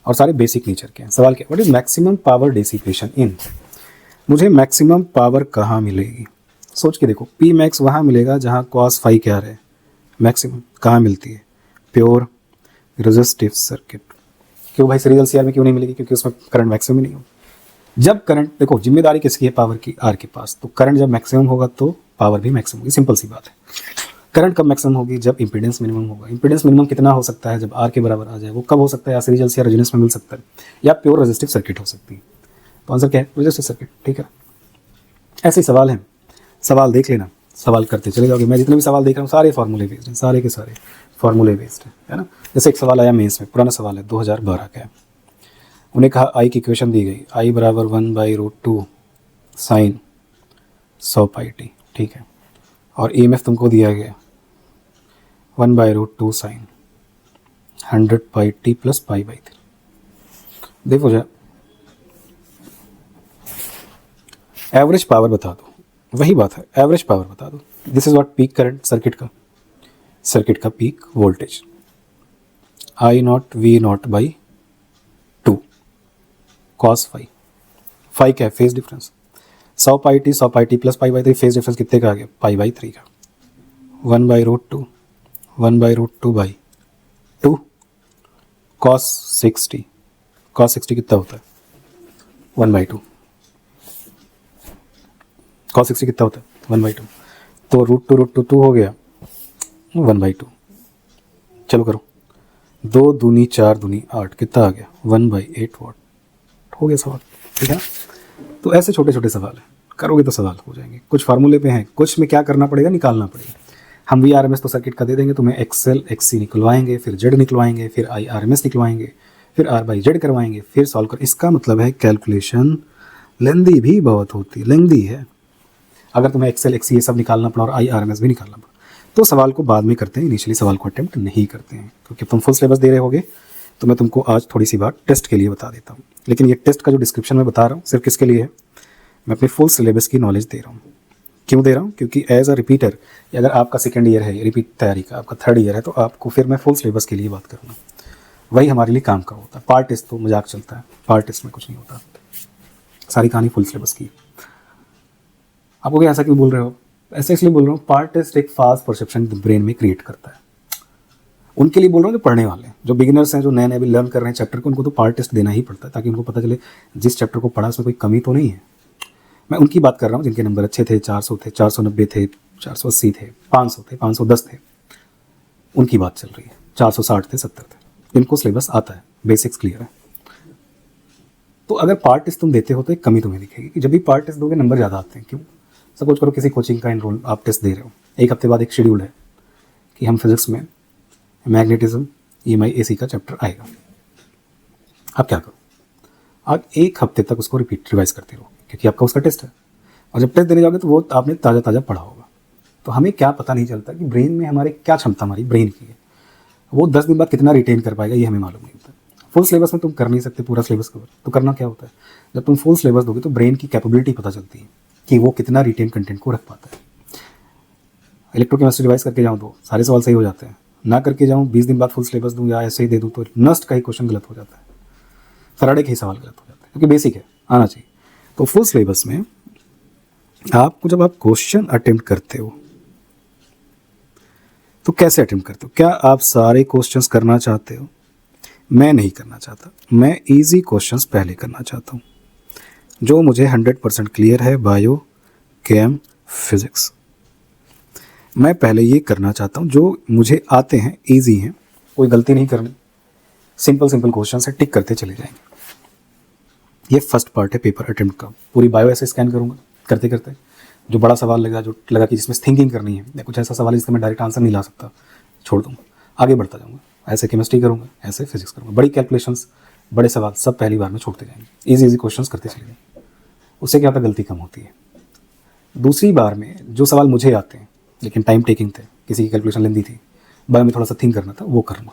और सारे बेसिक नेचर के हैं। सवाल क्या, what is maximum power dissipation in, मुझे मैक्सिमम पावर कहाँ मिलेगी? सोच के देखो, पी मैक्स वहाँ मिलेगा जहाँ कॉस फाई क्या रहे, मैक्सिमम कहाँ मिलती है? Pure resistive circuit. क्यों भाई सीरीज LCR में क्यों नहीं मिलेगी? क्योंकि उसमें करंट मैक्सिमम ही नहीं हो। जब करंट, देखो जिम्मेदारी किसकी है? पावर की, आर के पास। तो करंट जब मैक्सिमम होगा तो पावर भी मैक्सिमम होगी, सिंपल सी बात है। करंट कब मैक्सिमम होगी? जब इंपीडेंस मिनिमम होगा। इंपीडेंस मिनिमम कितना हो सकता है? जब आर के बराबर आ जाए। वो कब हो सकता है? या सीरीज LCR रेजोनेंस में मिल सकता है, या प्योर रेजिस्टिव सर्किट हो सकती है। तो आंसर क्या है? Resistive circuit. ठीक है, ऐसे ही सवाल हैं, सवाल देख लेना, सवाल करते चले जाओगे। मैं जितने भी सवाल देख रहा हूँ सारे फार्मूले बेस्ड हैं, सारे के सारे फार्मूले बेस्ड है ना। जैसे एक सवाल आया मेंस में, पुराना सवाल है, 2012 का है। उन्हें कहा आई की इक्वेशन दी गई, आई बराबर 1/√2 साइन 100 पाई टी। ठीक है, और EMF तुमको दिया गया 1/√2 साइन 100 पाई टी प्लस पाई/3। देखो जा, एवरेज पावर बता दो, वही बात है, एवरेज पावर बता दो। This is what peak current circuit का peak voltage, I0 V0/2 cos phi क्या है? Phase difference. 100 pi T plus पाई/3, फेज डिफरेंस कितने का आ गया? पाई/3 का। 1/√2 1/√2/2 cos 60 कितना होता है? 1/2 cos 60 कितना होता है? 1/2। तो √2 हो गया 1/2। चलो करो, 2 दूनी 4 दूनी 8, कितना आ गया? 1/8 वाट। हो गया सवाल। ठीक है ना। तो ऐसे छोटे छोटे सवाल हैं, करोगे तो सवाल हो जाएंगे। कुछ फार्मूले पे हैं, कुछ में क्या करना पड़ेगा? निकालना पड़ेगा। हम VRMS तो सर्किट का दे देंगे तुम्हें, XL XC निकलवाएंगे, फिर Z निकलवाएंगे, फिर IRMS निकलवाएंगे, फिर R/Z करवाएंगे, फिर सॉल्व कर। इसका मतलब है कैलकुलेशन लेंदी भी बहुत होती, लेंदी है। अगर तुम्हें XL XC ये सब निकालना पड़ा और IRMS भी निकालना पड़ा, तो सवाल को बाद में करते हैं, इनिशियली सवाल को अटेम्प्ट नहीं करते हैं। क्योंकि तुम फुल सिलेबस दे रहे होगे, तो मैं तुमको आज थोड़ी सी बात टेस्ट के लिए बता देता हूँ। लेकिन ये टेस्ट का जो डिस्क्रिप्शन में बता रहा हूँ सिर्फ किसके लिए है? मैं अपने फुल सिलेबस की नॉलेज दे रहा हूँ। क्यों दे रहा हूँ? क्योंकि एज अ रिपीटर, अगर आपका सेकंड ईयर है, रिपीट तैयारी का आपका 3rd ईयर है, तो आपको फिर मैं फुल सिलेबस के लिए बात करूँगा। वही हमारे लिए काम का होता है। पार्ट टेस्ट तो मजाक चलता है, पार्ट टेस्ट में कुछ नहीं होता, सारी कहानी फुल सिलेबस की। आपको क्या ऐसा क्यों बोल रहे हो? ऐसे इसलिए बोल रहा हूँ, पार्ट टेस्ट एक फास्ट परसेप्शन ब्रेन में क्रिएट करता है। उनके लिए बोल रहा हूँ जो पढ़ने वाले हैं, जो बिगिनर्स हैं, जो नए नए भी लर्न कर रहे हैं चैप्टर को, उनको तो पार्ट टेस्ट देना ही पड़ता है, ताकि उनको पता चले जिस चैप्टर को पढ़ा उसमें कोई कमी तो नहीं है। मैं उनकी बात कर रहा हूँ जिनके नंबर अच्छे थे, 400 थे, 490 थे, 480 थे, 500 थे, 510 थे, उनकी बात चल रही है। 460 थे, 70 थे, इनको सिलेबस आता है, बेसिक्स क्लियर है। तो अगर पार्ट टेस्ट तुम देते हो तो एक कमी तुम्हें दिखेगी कि जब भी पार्ट टेस्ट दोगे नंबर ज़्यादा आते हैं। क्यों? सपोज करो किसी कोचिंग का एनरोल आप टेस्ट दे रहे हो, एक हफ्ते बाद एक शेड्यूल है कि हम फिजिक्स में मैग्नेटिज्म EMI AC का चैप्टर आएगा। आप क्या करो? आप एक हफ्ते तक उसको रिवाइज करते रहो, क्योंकि आपका उसका टेस्ट है। और जब टेस्ट देने जाओगे तो वो आपने ताज़ा पढ़ा होगा। तो हमें क्या पता नहीं चलता कि ब्रेन में हमारे क्या क्षमता हमारी ब्रेन की है, वो 10 दिन बाद कितना रिटेन कर पाएगा, ये हमें मालूम नहीं होता। फुल सिलेबस में तुम कर नहीं सकते पूरा सिलेबस कवर। तो करना क्या होता है, जब तुम फुल सिलेबस दोगे तो ब्रेन की कैपेबिलिटी पता चलती है कि वो कितना रिटेन कंटेंट को रख पाता है। इलेक्ट्रोकेमिस्ट्री रिवाइज करके जाऊँ तो सारे सवाल सही हो जाते हैं, ना करके जाऊँ 20 दिन बाद फुल सिलेबस दूँ या ऐसे ही दे दूँ तो नस्ट का ही क्वेश्चन गलत हो जाता है, फैराडे के ही सवाल गलत हो जाता है, क्योंकि बेसिक है, आना चाहिए। तो फुल सिलेबस में आपको जब आप क्वेश्चन अटेम्प्ट करते हो तो कैसे अटेम्प्ट करते हो? क्या आप सारे क्वेश्चंस करना चाहते हो? मैं नहीं करना चाहता, मैं इजी क्वेश्चंस पहले करना चाहता हूँ, जो मुझे 100% क्लियर है। बायो, केम, फिजिक्स, मैं पहले ये करना चाहता हूँ जो मुझे आते हैं, इजी हैं, कोई गलती नहीं करनी, सिंपल क्वेश्चन है, टिक करते चले जाएंगे। ये फर्स्ट पार्ट है पेपर अटेम्प्ट का। पूरी बायो ऐसे स्कैन करूँगा करते करते, जो बड़ा सवाल लगा, जो लगा कि जिसमें थिंकिंग करनी है, या कुछ ऐसा सवाल है जिसका मैं डायरेक्ट आंसर नहीं ला सकता, छोड़ दूँगा, आगे बढ़ता जाऊँगा। ऐसे केमिस्ट्री करूँगा, ऐसे फिजिक्स करूँगा, बड़ी कैलकुलेशंस, बड़े सवाल सब पहली बार में छोड़ते जाएंगे, इजी क्वेश्चंस करते चले जाएंगे। उससे क्या होता है, गलती कम होती है। दूसरी बार में जो सवाल मुझे आते हैं लेकिन टाइम टेकिंग थे, किसी की कैलकुलेशन लेंदी थी, बायो में थोड़ा सा थिंक करना था, वो करना,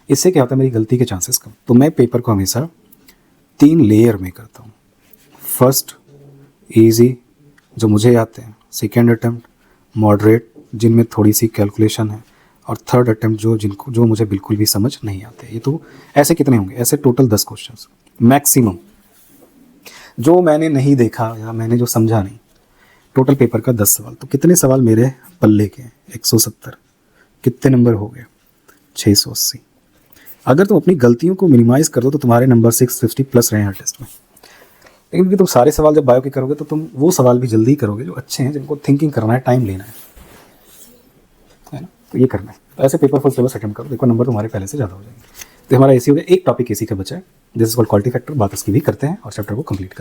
इससे क्या होता है मेरी गलती के चांसेस कम। तो मैं पेपर को हमेशा 3 लेयर में करता हूँ। फर्स्ट इजी जो मुझे आते हैं, सेकेंड अटेम्प्ट मॉडरेट जिनमें थोड़ी सी कैलकुलेशन है, और थर्ड अटेम्प्ट जो मुझे बिल्कुल भी समझ नहीं आते। ये तो ऐसे कितने होंगे, ऐसे टोटल 10 क्वेश्चंस मैक्सिमम जो मैंने नहीं देखा या मैंने जो समझा नहीं। टोटल पेपर का 10 सवाल, तो कितने सवाल मेरे पल्ले के हैं? 170। कितने नंबर हो गए? 680। अगर तुम अपनी गलतियों को मिनिमाइज कर दो तो तुम्हारे नंबर 650 प्लस रहे हर टेस्ट में। लेकिन क्योंकि तुम सारे सवाल जब बायो के करोगे तो तुम वो सवाल भी जल्दी करोगे जो अच्छे हैं, जिनको थिंकिंग करना है, टाइम लेना है ना। तो ये करना है। तो ऐसे पेपर फुल सिलेबस अटेम्प्ट करो, देखो नंबर तुम्हारे पहले से ज़्यादा हो जाएंगे। तो हमारा एसी हो गया, एक टॉपिक एसी का बचा है, this is called quality factor. बात उसकी भी करते हैं और चैप्टर को कंप्लीट